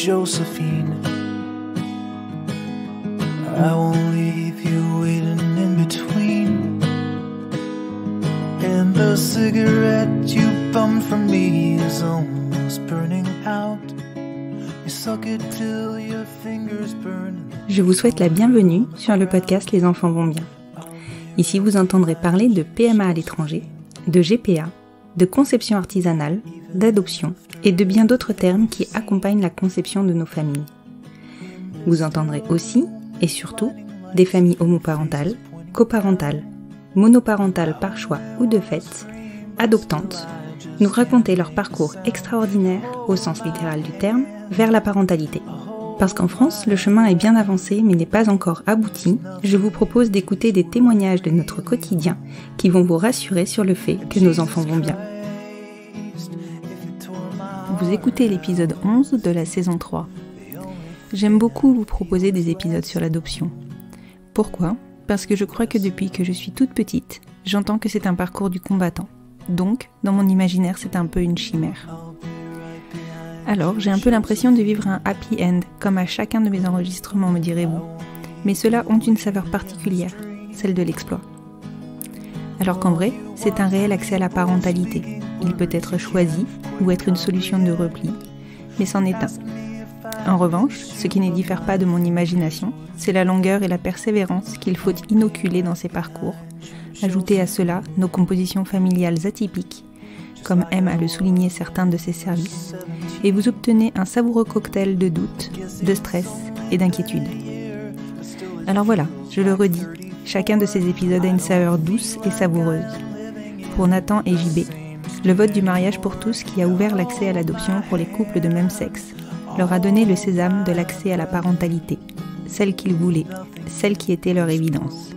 Josephine. I won't leave you waiting in between. And the cigarette you bummed from me is almost burning out. You suck it till your fingers burn. Je vous souhaite la bienvenue sur le podcast Les enfants vont bien. Ici, vous entendrez parler de PMA à l'étranger, de GPA, de conception artisanale, d'adoption et de bien d'autres termes qui accompagnent la conception de nos familles. Vous entendrez aussi, et surtout, des familles homoparentales, coparentales, monoparentales par choix ou de fait, adoptantes, nous raconter leur parcours extraordinaire, au sens littéral du terme, vers la parentalité. Parce qu'en France, le chemin est bien avancé mais n'est pas encore abouti, je vous propose d'écouter des témoignages de notre quotidien qui vont vous rassurer sur le fait que nos enfants vont bien. Vous écoutez l'épisode 11 de la saison 3. J'aime beaucoup vous proposer des épisodes sur l'adoption. Pourquoi ? Parce que je crois que depuis que je suis toute petite, j'entends que c'est un parcours du combattant. Donc, dans mon imaginaire, c'est un peu une chimère. Alors, j'ai un peu l'impression de vivre un happy end, comme à chacun de mes enregistrements, me direz-vous. Mais ceux-là ont une saveur particulière, celle de l'exploit. Alors qu'en vrai, c'est un réel accès à la parentalité. Il peut être choisi ou être une solution de repli, mais c'en est un. En revanche, ce qui ne diffère pas de mon imagination, c'est la longueur et la persévérance qu'il faut inoculer dans ces parcours. Ajoutez à cela nos compositions familiales atypiques, comme aiment à le souligner certains de ces services, et vous obtenez un savoureux cocktail de doute, de stress et d'inquiétude. Alors voilà, je le redis, chacun de ces épisodes a une saveur douce et savoureuse. Pour Nathan et JB, le vote du mariage pour tous qui a ouvert l'accès à l'adoption pour les couples de même sexe leur a donné le sésame de l'accès à la parentalité, celle qu'ils voulaient, celle qui était leur évidence.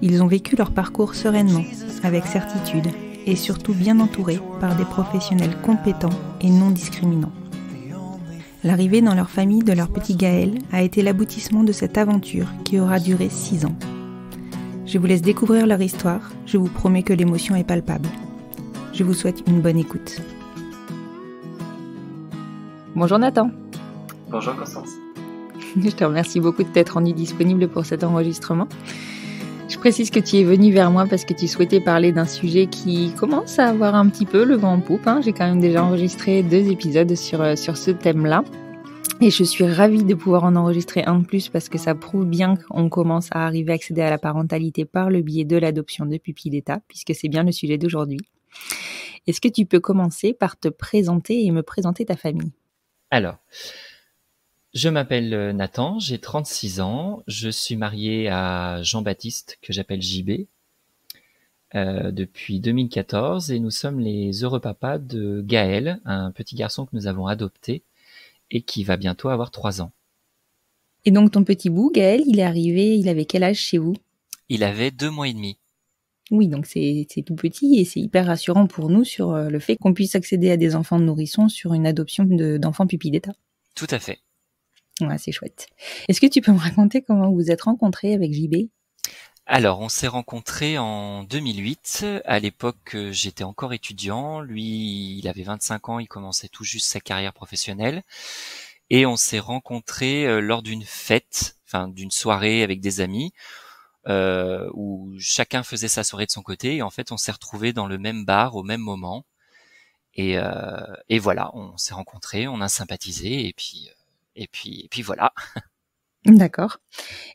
Ils ont vécu leur parcours sereinement, avec certitude, et surtout bien entourés par des professionnels compétents et non discriminants. L'arrivée dans leur famille de leur petit Gaël a été l'aboutissement de cette aventure qui aura duré 6 ans. Je vous laisse découvrir leur histoire, je vous promets que l'émotion est palpable. Je vous souhaite une bonne écoute. Bonjour Nathan. Bonjour Constance. Je te remercie beaucoup de t'être rendu disponible pour cet enregistrement. Je précise que tu es venu vers moi parce que tu souhaitais parler d'un sujet qui commence à avoir un petit peu le vent en poupe. J'ai quand même déjà enregistré 2 épisodes sur ce thème-là. Et je suis ravie de pouvoir en enregistrer un de plus parce que ça prouve bien qu'on commence à arriver à accéder à la parentalité par le biais de l'adoption de pupilles d'État, puisque c'est bien le sujet d'aujourd'hui. Est-ce que tu peux commencer par te présenter et me présenter ta famille ? Alors, je m'appelle Nathan, j'ai 36 ans, je suis marié à Jean-Baptiste, que j'appelle JB, depuis 2014, et nous sommes les heureux papas de Gaël, un petit garçon que nous avons adopté et qui va bientôt avoir 3 ans. Et donc ton petit bout, Gaël, il est arrivé, il avait quel âge chez vous ? Il avait 2 mois et demi. Oui, donc c'est tout petit et c'est hyper rassurant pour nous sur le fait qu'on puisse accéder à des enfants de nourrissons sur une adoption d'enfants pupilles d'État. Tout à fait. Ouais, c'est chouette. Est-ce que tu peux me raconter comment vous vous êtes rencontrés avec JB ? Alors, on s'est rencontrés en 2008. À l'époque, j'étais encore étudiant. Lui, il avait 25 ans, il commençait tout juste sa carrière professionnelle. Et on s'est rencontrés lors d'une fête, d'une soirée avec des amis, où chacun faisait sa soirée de son côté. Et en fait, on s'est retrouvés dans le même bar au même moment. Et voilà, on s'est rencontrés, on a sympathisé, et puis voilà. D'accord.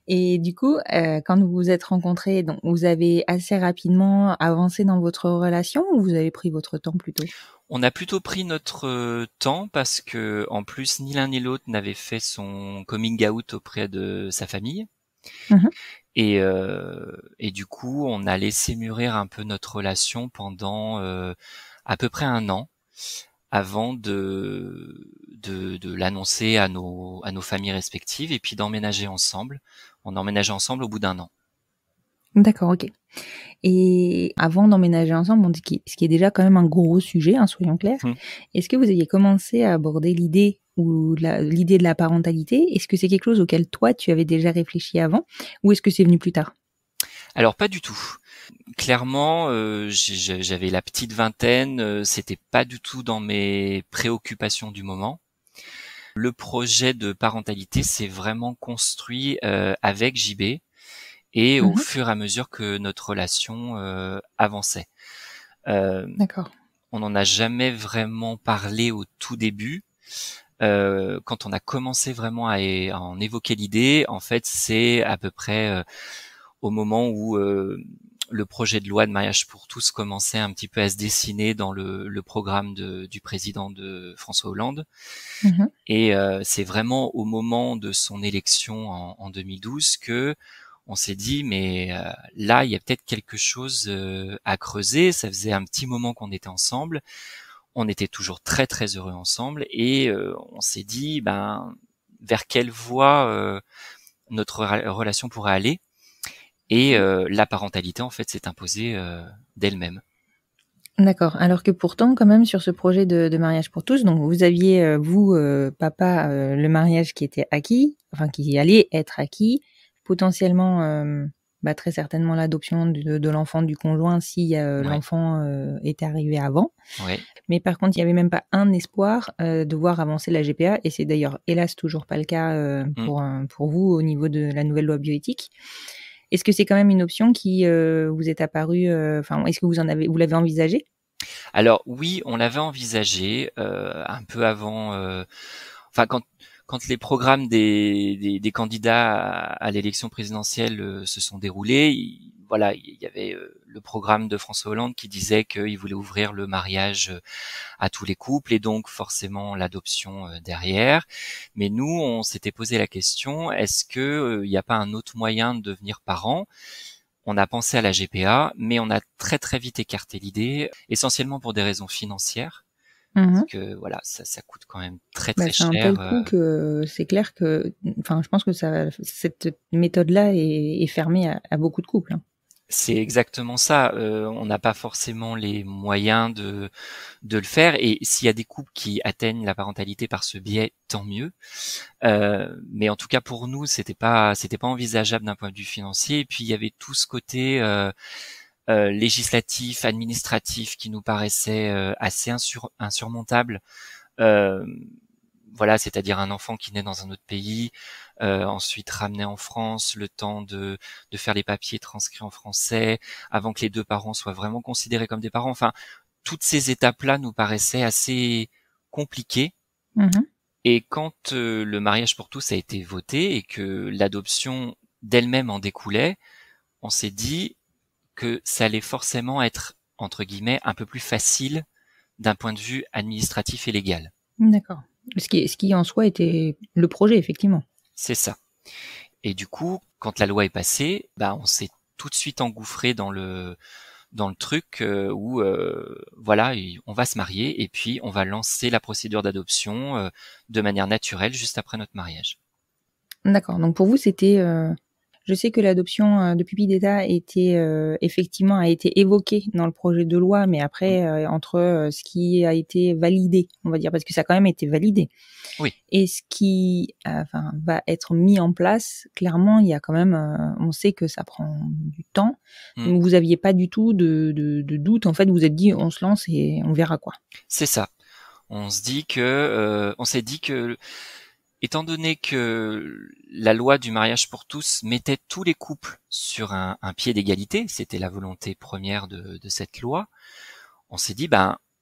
Et du coup, quand vous vous êtes rencontrés, donc vous avez assez rapidement avancé dans votre relation ou vous avez pris votre temps plutôt ? On a plutôt pris notre temps parce que, en plus, ni l'un ni l'autre n'avait fait son coming out auprès de sa famille. Mhm. Et du coup, on a laissé mûrir un peu notre relation pendant à peu près 1 an avant de l'annoncer à nos familles respectives et puis d'emménager ensemble. On a emménagé ensemble au bout d'1 an. D'accord, ok. Et avant d'emménager ensemble, ce qui est déjà quand même un gros sujet, soyons clairs, est-ce que vous aviez commencé à aborder l'idée de la parentalité ? Est-ce que c'est quelque chose auquel toi, tu avais déjà réfléchi avant ou est-ce que c'est venu plus tard ? Alors, pas du tout. Clairement, j'avais la petite vingtaine, c'était pas du tout dans mes préoccupations du moment. Le projet de parentalité s'est vraiment construit avec JB et au fur et à mesure que notre relation avançait. D'accord. On n'en a jamais vraiment parlé au tout début. Quand on a commencé vraiment à en évoquer l'idée, en fait, c'est à peu près au moment où le projet de loi de mariage pour tous commençait un petit peu à se dessiner dans le programme du président de François Hollande. Et c'est vraiment au moment de son élection en 2012 que on s'est dit mais là il y a peut-être quelque chose à creuser. Ça faisait un petit moment qu'on était ensemble, on était toujours très très heureux ensemble et on s'est dit vers quelle voie notre relation pourrait aller. Et la parentalité en fait s'est imposée d'elle-même. D'accord. Alors que pourtant, quand même, sur ce projet de mariage pour tous, donc vous aviez, papa, le mariage qui était acquis, enfin qui allait être acquis, potentiellement, très certainement l'adoption de l'enfant du conjoint si l'enfant était arrivé avant. Ouais. Mais par contre, il n'y avait même pas un espoir de voir avancer la GPA, et c'est d'ailleurs hélas toujours pas le cas pour vous au niveau de la nouvelle loi bioéthique. Est-ce que c'est quand même une option qui vous est apparue, est-ce que vous l'avez envisagé? Alors oui, on l'avait envisagé un peu avant. Quand les programmes des candidats à l'élection présidentielle se sont déroulés, il y avait le programme de François Hollande qui disait qu'il voulait ouvrir le mariage à tous les couples et donc forcément l'adoption derrière. Mais nous, on s'était posé la question, est-ce que il n'y a pas un autre moyen de devenir parent? On a pensé à la GPA, mais on a très très vite écarté l'idée, essentiellement pour des raisons financières. Parce que voilà, ça coûte quand même très très c'est cher. un tel coût que c'est clair que, je pense que cette méthode-là est fermée à beaucoup de couples. C'est exactement ça. On n'a pas forcément les moyens de le faire. Et s'il y a des couples qui atteignent la parentalité par ce biais, tant mieux. Mais en tout cas pour nous, c'était pas envisageable d'un point de vue financier. Et puis il y avait tout ce côté législatif, administratif qui nous paraissait assez insurmontable. Voilà, c'est-à-dire un enfant qui naît dans un autre pays, ensuite ramené en France, le temps de faire les papiers transcrits en français, avant que les deux parents soient vraiment considérés comme des parents. Enfin, toutes ces étapes-là nous paraissaient assez compliquées. Et quand le mariage pour tous a été voté et que l'adoption d'elle-même en découlait, on s'est dit que ça allait forcément être, entre guillemets, un peu plus facile d'un point de vue administratif et légal. D'accord. Ce qui en soi était le projet, effectivement. C'est ça. Et du coup, quand la loi est passée, on s'est tout de suite engouffré dans le truc où voilà, on va se marier et puis on va lancer la procédure d'adoption de manière naturelle juste après notre mariage. D'accord. Donc pour vous, c'était je sais que l'adoption de pupilles d'État effectivement a été évoquée dans le projet de loi, mais après entre ce qui a été validé, on va dire, parce que ça a quand même été validé, oui, et ce qui va être mis en place, clairement, il y a quand même, on sait que ça prend du temps. Donc vous aviez pas du tout de doute. En fait, vous vous êtes dit, on se lance et on verra quoi. C'est ça. On s'est dit que étant donné que la loi du mariage pour tous mettait tous les couples sur un pied d'égalité, c'était la volonté première de cette loi, on s'est dit,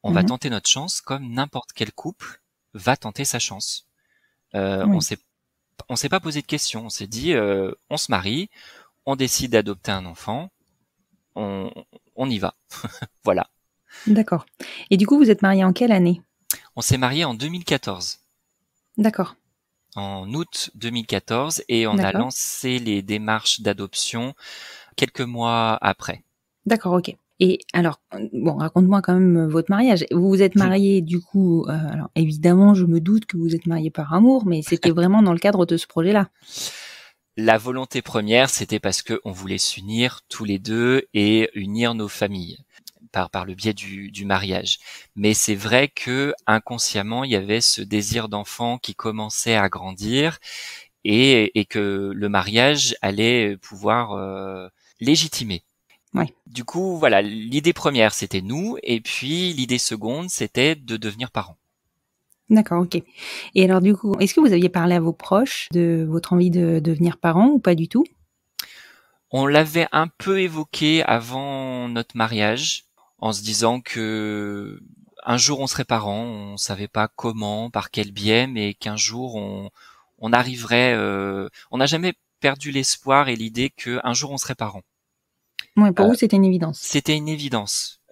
on va tenter notre chance comme n'importe quel couple va tenter sa chance. On s'est pas posé de questions, on s'est dit, on se marie, on décide d'adopter un enfant, on y va. Voilà. D'accord. Et du coup, vous êtes mariés en quelle année? On s'est mariés en 2014. D'accord. En août 2014 et on a lancé les démarches d'adoption quelques mois après. D'accord, ok. Et alors, raconte-moi quand même votre mariage. Vous vous êtes mariés du coup, alors évidemment, je me doute que vous êtes mariés par amour, mais c'était vraiment dans le cadre de ce projet-là. La volonté première, c'était parce que on voulait s'unir tous les deux et unir nos familles par le biais du mariage. Mais c'est vrai que inconsciemment, il y avait ce désir d'enfant qui commençait à grandir et que le mariage allait pouvoir légitimer. Ouais. Du coup, voilà, l'idée première, c'était nous, et puis l'idée seconde, c'était de devenir parents. D'accord, ok. Et alors du coup, est-ce que vous aviez parlé à vos proches de votre envie de devenir parent ou pas du tout? On l'avait un peu évoqué avant notre mariage, en se disant que un jour on serait parents, on savait pas comment, par quel biais, mais qu'un jour on arriverait. On n'a jamais perdu l'espoir et l'idée qu'un jour on serait parents. Ouais, pour Euh, vous, c'était une évidence. C'était une évidence.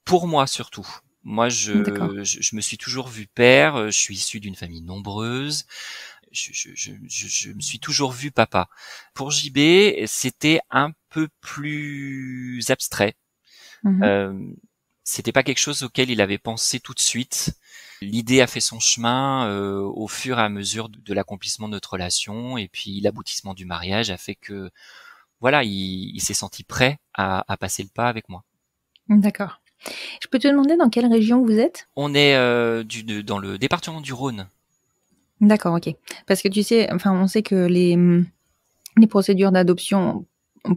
Pour moi surtout. Moi, D'accord. je me suis toujours vu père. Je suis issu d'une famille nombreuse. Je me suis toujours vu papa. Pour JB, c'était un peu plus abstrait. Mhm. Euh, C'était pas quelque chose auquel il avait pensé tout de suite. L'idée a fait son chemin au fur et à mesure de l'accomplissement de notre relation, et puis l'aboutissement du mariage a fait que voilà, il s'est senti prêt à passer le pas avec moi. D'accord. Je peux te demander dans quelle région vous êtes? On est dans le département du Rhône. D'accord, ok. Parce que tu sais, enfin, on sait que les procédures d'adoption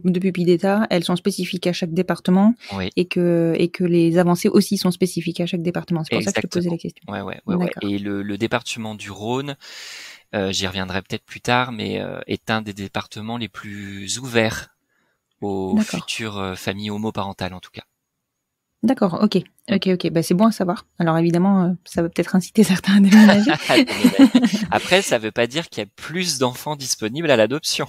de pupilles d'État, elles sont spécifiques à chaque département Oui, et que les avancées aussi sont spécifiques à chaque département. C'est pour ça que je te posais la exactement. question. Ouais. D'accord. Et le département du Rhône, j'y reviendrai peut-être plus tard, mais est un des départements les plus ouverts aux D'accord. futures familles homoparentales en tout cas. D'accord, ok. Mm. Ok. Bah, c'est bon à savoir. Alors évidemment, ça va peut-être inciter certains à déménager. À déménager. Après, ça veut pas dire qu'il y a plus d'enfants disponibles à l'adoption.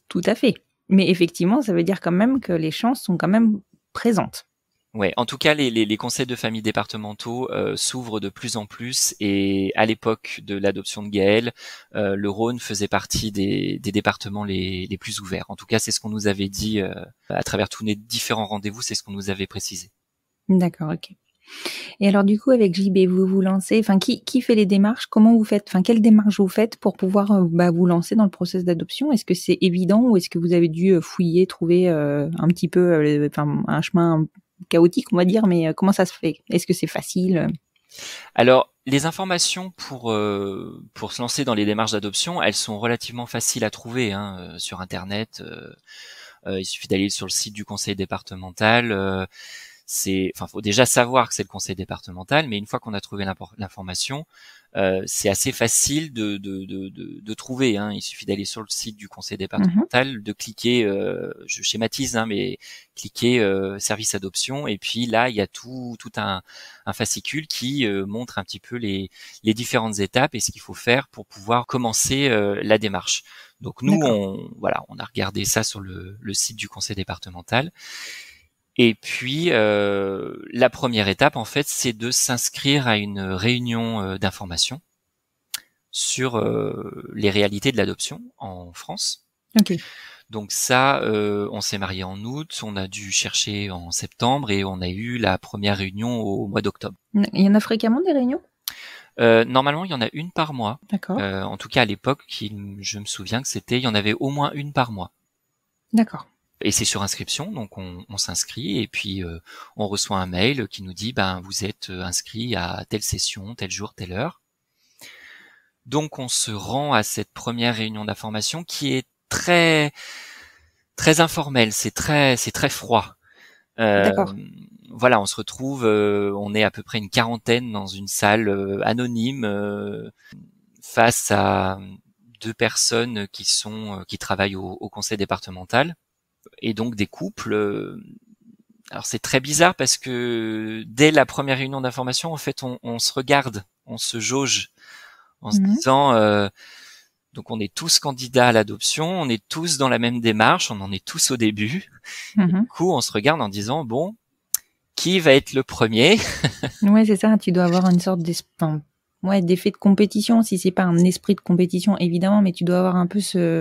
Tout à fait. Mais effectivement, ça veut dire quand même que les chances sont quand même présentes. Ouais, en tout cas, les conseils de famille départementaux s'ouvrent de plus en plus. Et à l'époque de l'adoption de Gaël, le Rhône faisait partie des départements les plus ouverts. En tout cas, c'est ce qu'on nous avait dit à travers tous les différents rendez-vous, c'est ce qu'on nous avait précisé. D'accord, ok. Et alors du coup, avec JB, vous vous lancez, enfin, qui fait les démarches? Comment vous faites? Enfin, quelles démarches vous faites pour pouvoir vous lancer dans le process d'adoption? Est-ce que c'est évident ou est-ce que vous avez dû fouiller, trouver un petit peu, enfin, un chemin chaotique, on va dire, mais comment ça se fait? Est-ce que c'est facile? Alors, les informations pour se lancer dans les démarches d'adoption, elles sont relativement faciles à trouver hein, sur Internet. Il suffit d'aller sur le site du conseil départemental. Faut déjà savoir que c'est le conseil départemental, mais une fois qu'on a trouvé l'information, c'est assez facile de trouver. Hein. Il suffit d'aller sur le site du conseil Mhm. départemental, de cliquer, je schématise, hein, mais cliquer service adoption, et puis là il y a tout un fascicule qui montre un petit peu les différentes étapes et ce qu'il faut faire pour pouvoir commencer la démarche. Donc nous, D'accord. on a regardé ça sur le site du conseil départemental. Et puis la première étape, en fait, c'est de s'inscrire à une réunion d'information sur les réalités de l'adoption en France. Ok. Donc ça, on s'est marié en août, on a dû chercher en septembre et on a eu la première réunion au mois d'octobre. Il y en a fréquemment des réunions? Normalement, il y en a une par mois. D'accord. En tout cas, à l'époque, je me souviens que il y en avait au moins une par mois. D'accord. Et c'est sur inscription, donc on s'inscrit et puis on reçoit un mail qui nous dit ben vous êtes inscrit à telle session, tel jour, telle heure. Donc on se rend à cette première réunion d'information qui est très informelle, c'est très froid. Euh, D'accord. voilà, on se retrouve, on est à peu près une quarantaine dans une salle anonyme face à deux personnes qui travaillent au conseil départemental et donc des couples. Alors c'est très bizarre parce que dès la première réunion d'information, en fait, on se regarde, on se jauge en se Mhm. disant donc on est tous candidats à l'adoption, on est tous dans la même démarche, on en est tous au début. Et du Mhm. coup, on se regarde en disant bon, qui va être le premier? Ouais, c'est ça. Tu dois avoir une sorte ouais, d'effet de compétition. Si c'est pas un esprit de compétition, évidemment, mais tu dois avoir un peu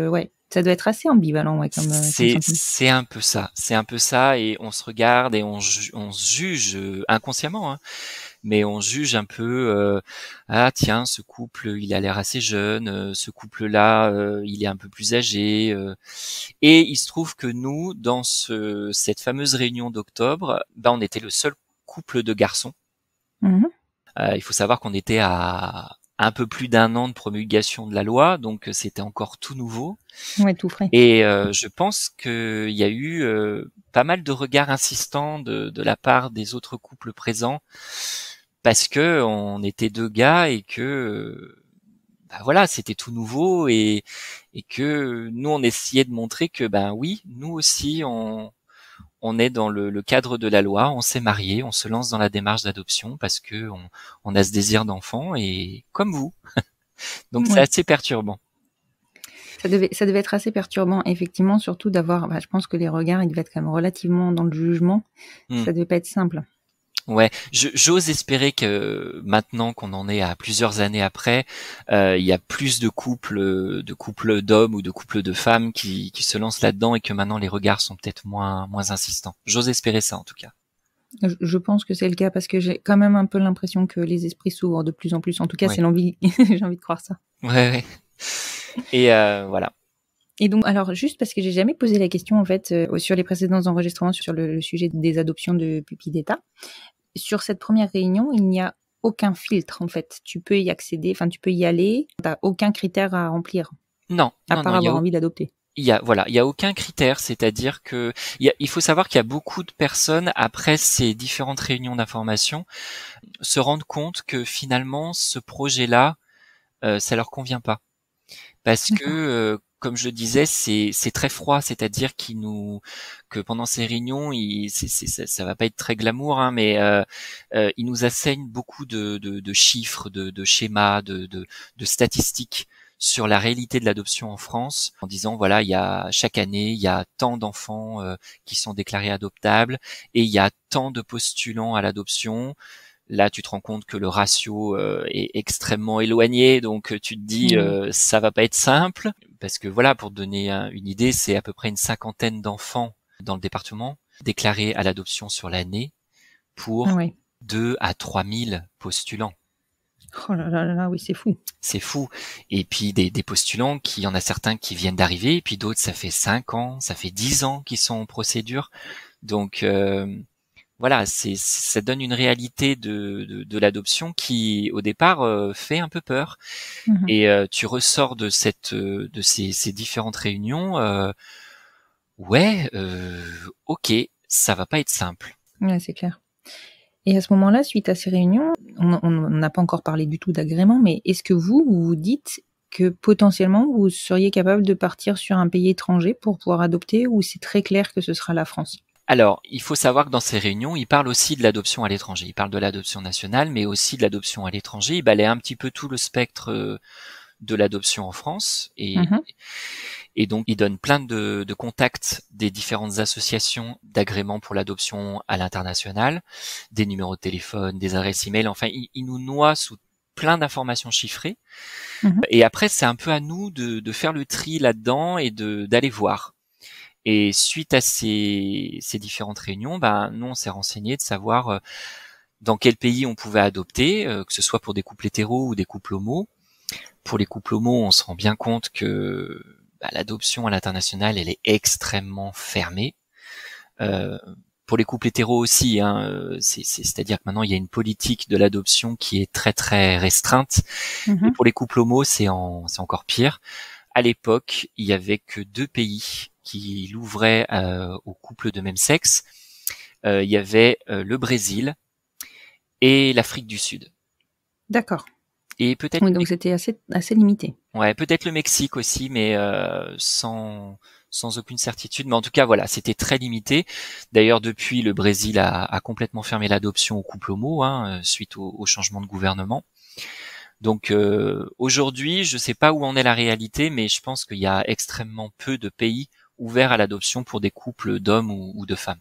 ouais, ça doit être assez ambivalent, ouais, comme sentiment. C'est un peu ça, et on se regarde et on se juge inconsciemment, hein, mais on juge un peu ah tiens ce couple il a l'air assez jeune, ce couple là il est un peu plus âgé et il se trouve que nous dans cette fameuse réunion d'octobre, on était le seul couple de garçons. Mhm. Il faut savoir qu'on était à un peu plus d'un an de promulgation de la loi, donc c'était encore tout nouveau. Ouais, tout frais. Et je pense qu'il y a eu pas mal de regards insistants de la part des autres couples présents parce que on était deux gars et que bah voilà, c'était tout nouveau et que nous on essayait de montrer que ben oui, nous aussi on est dans le cadre de la loi, on s'est marié, on se lance dans la démarche d'adoption parce que on a ce désir d'enfant et comme vous. Donc c'est Ouais. assez perturbant. Ça devait être assez perturbant, effectivement, surtout d'avoir, je pense que les regards, ils devaient être quand même relativement dans le jugement. Hmm. Ça devait pas être simple. Ouais, j'ose espérer que maintenant qu'on en est à plusieurs années après, il y a plus de couples d'hommes ou de couples de femmes qui se lancent là-dedans et que maintenant les regards sont peut-être moins insistants. J'ose espérer ça en tout cas. Je pense que c'est le cas parce que j'ai quand même un peu l'impression que les esprits s'ouvrent de plus en plus. En tout cas, Ouais. c'est l'envie, j'ai envie de croire ça. Ouais. Et voilà. Et donc, alors, juste parce que j'ai jamais posé la question, en fait, sur les précédents enregistrements sur le sujet des adoptions de pupilles d'État. Sur cette première réunion, il n'y a aucun filtre, en fait. Tu peux y accéder, enfin, tu peux y aller. T'as aucun critère à remplir, Non, à non, part non, avoir envie d'adopter. il y a aucun critère, c'est-à-dire que il faut savoir qu'il y a beaucoup de personnes après ces différentes réunions d'information se rendent compte que finalement ce projet-là, ça leur convient pas. Parce que D'accord. comme je le disais, c'est très froid, c'est-à-dire que pendant ces réunions, ça va pas être très glamour, hein, mais ils nous asseignent beaucoup de chiffres, de schémas, de statistiques sur la réalité de l'adoption en France, en disant voilà, chaque année, il y a tant d'enfants qui sont déclarés adoptables et il y a tant de postulants à l'adoption. Là, tu te rends compte que le ratio est extrêmement éloigné, donc tu te dis Oui. ça va pas être simple, parce que voilà, pour te donner une idée, c'est à peu près une cinquantaine d'enfants dans le département déclarés à l'adoption sur l'année Ah pour ouais. 2 à 3 000 postulants. Oh là là là là, oui, c'est fou. C'est fou. Et puis des postulants qui, il y en a certains qui viennent d'arriver, et puis d'autres, ça fait 5 ans, ça fait 10 ans qu'ils sont en procédure. Donc voilà, ça donne une réalité de l'adoption qui, au départ, fait un peu peur. Mhm. Et tu ressors de ces différentes réunions, ouais, ok, ça va pas être simple. Ouais, c'est clair. Et à ce moment-là, suite à ces réunions, on n'a pas encore parlé du tout d'agrément, mais est-ce que vous vous dites que potentiellement vous seriez capable de partir sur un pays étranger pour pouvoir adopter, ou c'est très clair que ce sera la France? Alors, il faut savoir que dans ces réunions, ils parlent aussi de l'adoption à l'étranger. Ils parlent de l'adoption nationale, mais aussi de l'adoption à l'étranger. Ils balaient un petit peu tout le spectre de l'adoption en France. Mhm. Et donc, ils donnent plein de contacts des différentes associations d'agrément pour l'adoption à l'international, des numéros de téléphone, des adresses email. Enfin, ils nous noient sous plein d'informations chiffrées. Mhm. Et après, c'est un peu à nous de faire le tri là-dedans et d'aller voir. Et suite à ces différentes réunions, nous on s'est renseigné de savoir dans quel pays on pouvait adopter, que ce soit pour des couples hétéros ou des couples homos. Pour les couples homos, on se rend bien compte que l'adoption à l'international, elle est extrêmement fermée. Pour les couples hétéros aussi, hein, c'est-à-dire que maintenant il y a une politique de l'adoption qui est très très restreinte. Et Mhm. pour les couples homos, c'est encore pire. À l'époque, il y avait que 2 pays qui l'ouvraient aux couples de même sexe. Il y avait le Brésil et l'Afrique du Sud. D'accord. Et peut-être Oui, donc c'était assez limité. peut-être le Mexique aussi, mais sans aucune certitude. Mais en tout cas, voilà, c'était très limité. D'ailleurs, depuis, le Brésil a complètement fermé l'adoption aux couples homo, hein, suite au changement de gouvernement. Donc aujourd'hui, je ne sais pas où en est la réalité, mais je pense qu'il y a extrêmement peu de pays ouverts à l'adoption pour des couples d'hommes ou de femmes.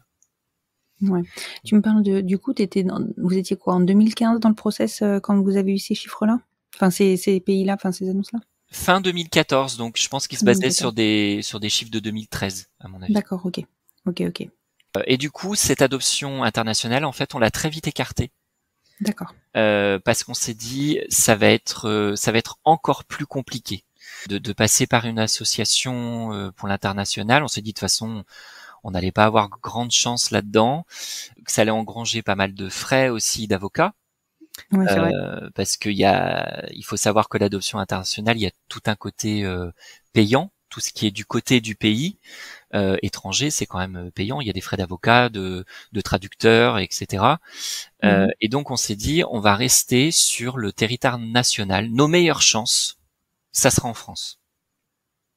Ouais. Tu me parles du coup, vous étiez quoi, en 2015 dans le process quand vous avez eu ces chiffres-là? Enfin, ces pays-là, enfin, ces annonces-là? Fin 2014, donc je pense qu'il se basait 2014. sur des chiffres de 2013, à mon avis. D'accord, ok. Ok. Et du coup, cette adoption internationale, en fait, on l'a très vite écartée. D'accord. Parce qu'on s'est dit ça va être encore plus compliqué de passer par une association pour l'international. On s'est dit de toute façon on n'allait pas avoir grande chance là-dedans, que ça allait engranger pas mal de frais aussi d'avocats, Ouais, c'est vrai. parce il faut savoir que l'adoption internationale, il y a tout un côté payant, tout ce qui est du côté du pays. étranger, c'est quand même payant. Il y a des frais d'avocat, de traducteurs, etc. Et donc on s'est dit, on va rester sur le territoire national. Nos meilleures chances, ça sera en France.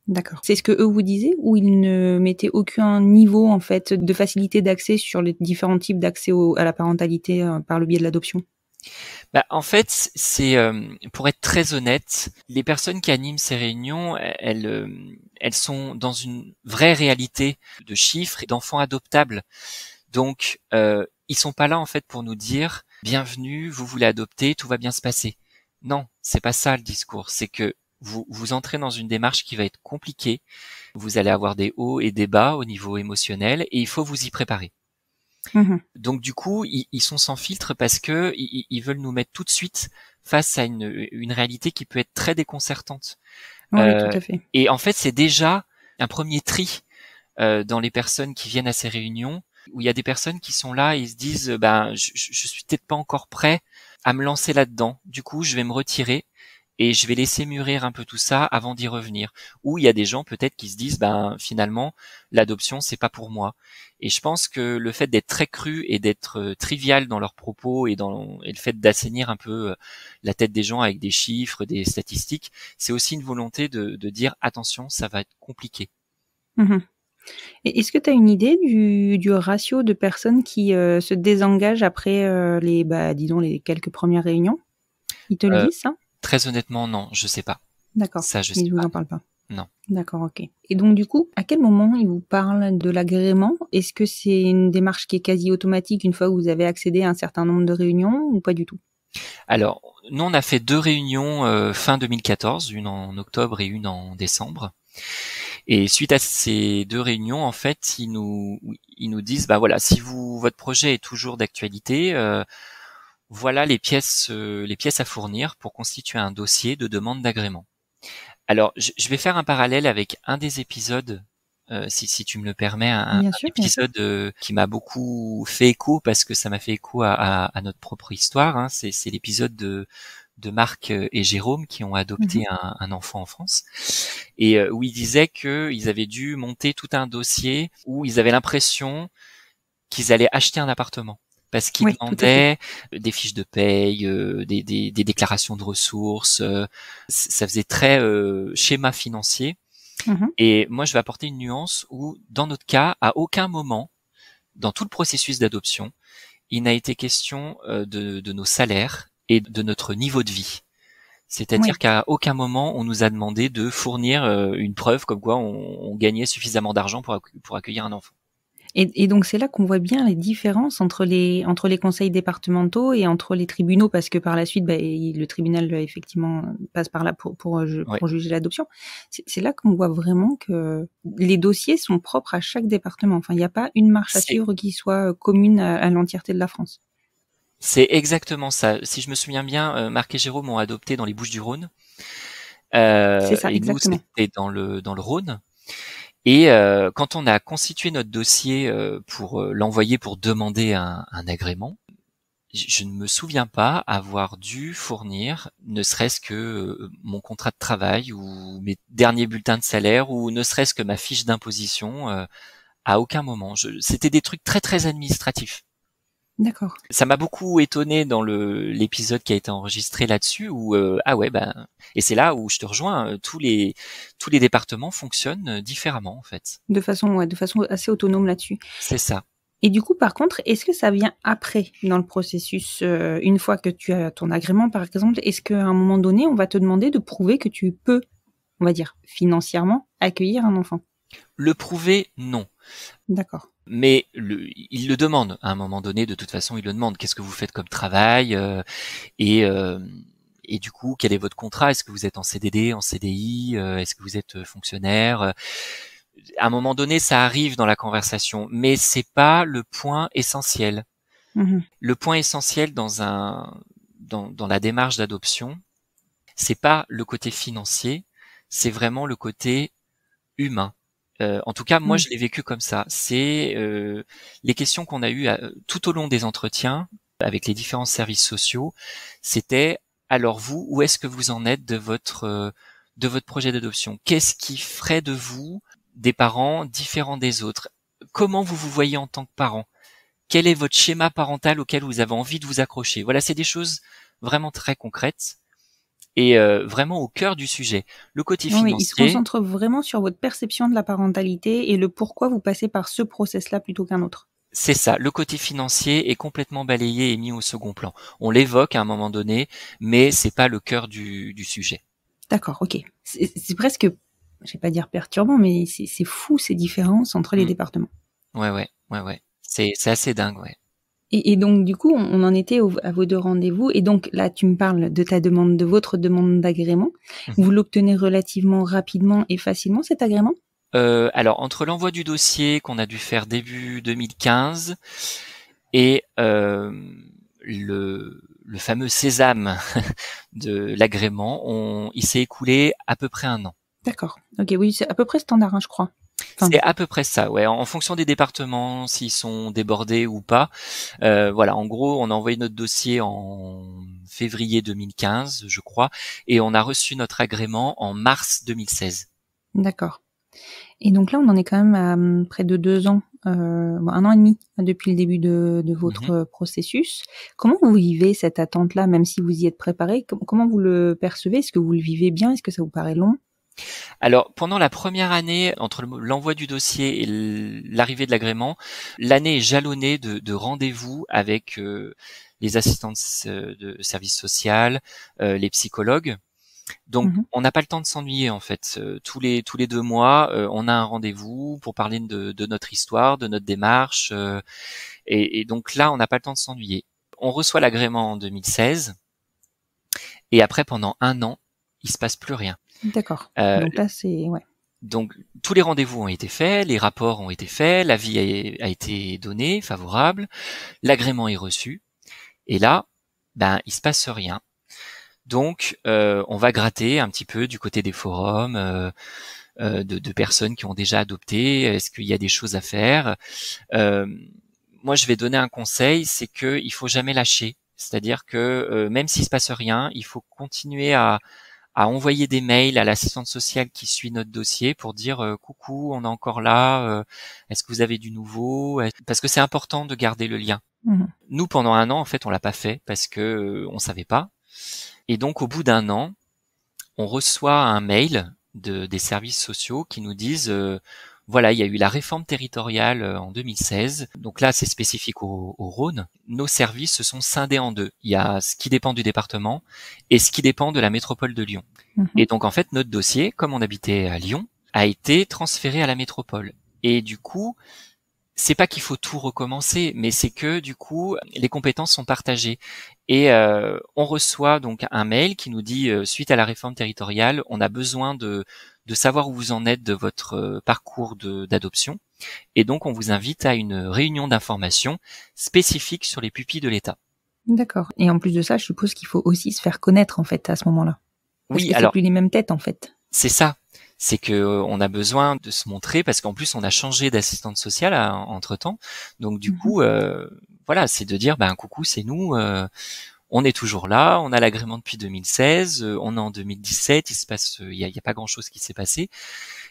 D'accord. C'est ce que eux vous disaient, ou ils ne mettaient aucun niveau en fait de facilité d'accès sur les différents types d'accès à la parentalité par le biais de l'adoption? En fait, c'est pour être très honnête, les personnes qui animent ces réunions, elles sont dans une vraie réalité de chiffres et d'enfants adoptables. Donc, ils sont pas là en fait pour nous dire bienvenue, vous voulez adopter, tout va bien se passer. Non, c'est pas ça le discours. C'est que vous entrez dans une démarche qui va être compliquée. Vous allez avoir des hauts et des bas au niveau émotionnel et il faut vous y préparer. Donc du coup, ils sont sans filtre parce que ils veulent nous mettre tout de suite face à une réalité qui peut être très déconcertante. Oui, tout à fait. Et en fait, c'est déjà un premier tri dans les personnes qui viennent à ces réunions, où il y a des personnes qui sont là et ils se disent je suis peut-être pas encore prêt à me lancer là-dedans. Du coup, je vais me retirer et je vais laisser mûrir un peu tout ça avant d'y revenir. Ou il y a des gens peut-être qui se disent finalement l'adoption c'est pas pour moi. Et je pense que le fait d'être très cru et d'être trivial dans leurs propos et le fait d'assainir un peu la tête des gens avec des chiffres, des statistiques, c'est aussi une volonté de dire attention, ça va être compliqué. Et est-ce que tu as une idée du ratio de personnes qui se désengagent après disons les quelques premières réunions? Ils te le disent ça? Très honnêtement, non, je sais pas. D'accord. Ça, je sais Ils vous pas. en parlent pas. Non. D'accord, ok. Et donc du coup, à quel moment ils vous parlent de l'agrément? Est-ce que c'est une démarche qui est quasi automatique une fois que vous avez accédé à un certain nombre de réunions ou pas du tout? Alors, nous on a fait 2 réunions fin 2014, une en octobre et une en décembre. Et suite à ces 2 réunions, en fait, ils nous disent voilà, si votre projet est toujours d'actualité, voilà les pièces à fournir pour constituer un dossier de demande d'agrément. Alors, je vais faire un parallèle avec un des épisodes, si tu me le permets, un épisode qui m'a beaucoup fait écho parce que ça m'a fait écho à notre propre histoire. Hein. C'est l'épisode de Marc et Jérôme qui ont adopté un enfant en France et où ils disaient qu'ils avaient dû monter tout un dossier où ils avaient l'impression qu'ils allaient acheter un appartement. Parce qu'ils demandaient des fiches de paye, des déclarations de ressources. Ça faisait très schéma financier. Et moi, je vais apporter une nuance où, dans notre cas, à aucun moment, dans tout le processus d'adoption, il n'a été question de nos salaires et de notre niveau de vie. C'est-à-dire qu'à aucun moment, on nous a demandé de fournir une preuve comme quoi on gagnait suffisamment d'argent pour accueillir un enfant. Et donc c'est là qu'on voit bien les différences entre les conseils départementaux et entre les tribunaux, parce que par la suite, le tribunal effectivement passe par là pour juger l'adoption. C'est là qu'on voit vraiment que les dossiers sont propres à chaque département. Enfin, il n'y a pas une marche à suivre qui soit commune à l'entièreté de la France. C'est exactement ça. Si je me souviens bien, Marc et Jérôme ont adopté dans les Bouches-du-Rhône. C'est ça, et exactement. Nous, c'était dans le Rhône. Et quand on a constitué notre dossier pour l'envoyer pour demander un agrément, je ne me souviens pas avoir dû fournir ne serait-ce que mon contrat de travail ou mes derniers bulletins de salaire ou ne serait-ce que ma fiche d'imposition à aucun moment. C'était des trucs très très administratifs. D'accord. Ça m'a beaucoup étonné dans l'épisode qui a été enregistré là-dessus où et c'est là où je te rejoins, tous les départements fonctionnent différemment en fait. De façon assez autonome là-dessus. C'est ça. Et du coup, par contre, est-ce que ça vient après dans le processus, une fois que tu as ton agrément, par exemple, est-ce qu'à un moment donné, on va te demander de prouver que tu peux, on va dire, financièrement, accueillir un enfant? Le prouver, non. D'accord. Mais il le demande à un moment donné. De toute façon, il le demande. Qu'est-ce que vous faites comme travail et du coup, quel est votre contrat? Est-ce que vous êtes en CDD, en CDI? Est-ce que vous êtes fonctionnaire? À un moment donné, ça arrive dans la conversation, mais c'est pas le point essentiel. Le point essentiel dans la démarche d'adoption, c'est pas le côté financier, c'est vraiment le côté humain. En tout cas, moi, je l'ai vécu comme ça. C'est les questions qu'on a eues tout au long des entretiens avec les différents services sociaux. C'était alors vous, où est-ce que vous en êtes de votre projet d'adoption? Qu'est-ce qui ferait de vous des parents différents des autres. Comment vous vous voyez en tant que parent? Quel est votre schéma parental auquel vous avez envie de vous accrocher? Voilà, c'est des choses vraiment très concrètes et vraiment au cœur du sujet. Le côté Oui, il se financier, concentre vraiment sur votre perception de la parentalité et le pourquoi vous passez par ce process-là plutôt qu'un autre. c'est ça. Le côté financier est complètement balayé et mis au second plan. On l'évoque à un moment donné, mais c'est pas le cœur du sujet. D'accord, ok. C'est presque, je vais pas dire perturbant, mais c'est fou ces différences entre les Mm. départements. Ouais. C'est assez dingue, ouais. Et donc, du coup, on en était à vos 2 rendez-vous. Et donc, là, tu me parles de votre demande d'agrément. Mhm. Vous l'obtenez relativement rapidement et facilement, cet agrément? Alors, entre l'envoi du dossier qu'on a dû faire début 2015 et le fameux sésame de l'agrément, il s'est écoulé à peu près 1 an. D'accord. Ok, oui, c'est à peu près standard, hein, je crois. Enfin, C'est à peu près ça, ouais. En fonction des départements, s'ils sont débordés ou pas. Voilà, en gros, on a envoyé notre dossier en février 2015, je crois, et on a reçu notre agrément en mars 2016. d'accord. Et donc là, on en est quand même à près de 2 ans, 1 an et demi depuis le début de votre processus. Comment vous vivez cette attente-là, même si vous y êtes préparé? Comment vous le percevez? Est-ce que vous le vivez bien? Est-ce que ça vous paraît long? Alors, pendant la première année, entre l'envoi du dossier et l'arrivée de l'agrément, l'année est jalonnée de rendez-vous avec les assistantes de service social, les psychologues. Donc, Mhm. on n'a pas le temps de s'ennuyer en fait. Tous les 2 mois, on a un rendez-vous pour parler de notre histoire, de notre démarche. Et donc là, on n'a pas le temps de s'ennuyer. On reçoit l'agrément en 2016 et après, pendant 1 an, il se passe plus rien. D'accord. Euh, Donc là, c'est ouais. Donc tous les rendez-vous ont été faits, les rapports ont été faits, l'avis a été donné, favorable, l'agrément est reçu, et là, ben il se passe rien. Donc on va gratter un petit peu du côté des forums, de personnes qui ont déjà adopté. Est-ce qu'il y a des choses à faire? Euh, Moi, je vais donner un conseil, c'est que il faut jamais lâcher. C'est-à-dire que même s'il se passe rien, il faut continuer à envoyer des mails à l'assistante sociale qui suit notre dossier pour dire coucou, on est encore là, est-ce que vous avez du nouveau? Parce que c'est important de garder le lien. Mhm. Nous, pendant 1 an, en fait, on l'a pas fait parce que on savait pas. Et donc, au bout d'1 an, on reçoit un mail des services sociaux qui nous disent voilà, il y a eu la réforme territoriale en 2016. Donc là, c'est spécifique au Rhône. Nos services se sont scindés en 2. Il y a ce qui dépend du département et ce qui dépend de la métropole de Lyon. Mhm. Et donc, en fait, notre dossier, comme on habitait à Lyon, a été transféré à la métropole. Et du coup, c'est pas qu'il faut tout recommencer, mais c'est que du coup les compétences sont partagées et on reçoit donc un mail qui nous dit suite à la réforme territoriale, on a besoin de savoir où vous en êtes de votre parcours d'adoption et donc on vous invite à une réunion d'information spécifique sur les pupilles de l'État. D'accord. Et en plus de ça, je suppose qu'il faut aussi se faire connaître en fait à ce moment-là. Parce Oui, que c'est alors plus les mêmes têtes en fait. c'est ça. C'est que on a besoin de se montrer parce qu'en plus on a changé d'assistante sociale entre-temps. Donc du coup, voilà, c'est de dire ben coucou, c'est nous, on est toujours là, on a l'agrément depuis 2016, on est en 2017, il y a pas grand-chose qui s'est passé.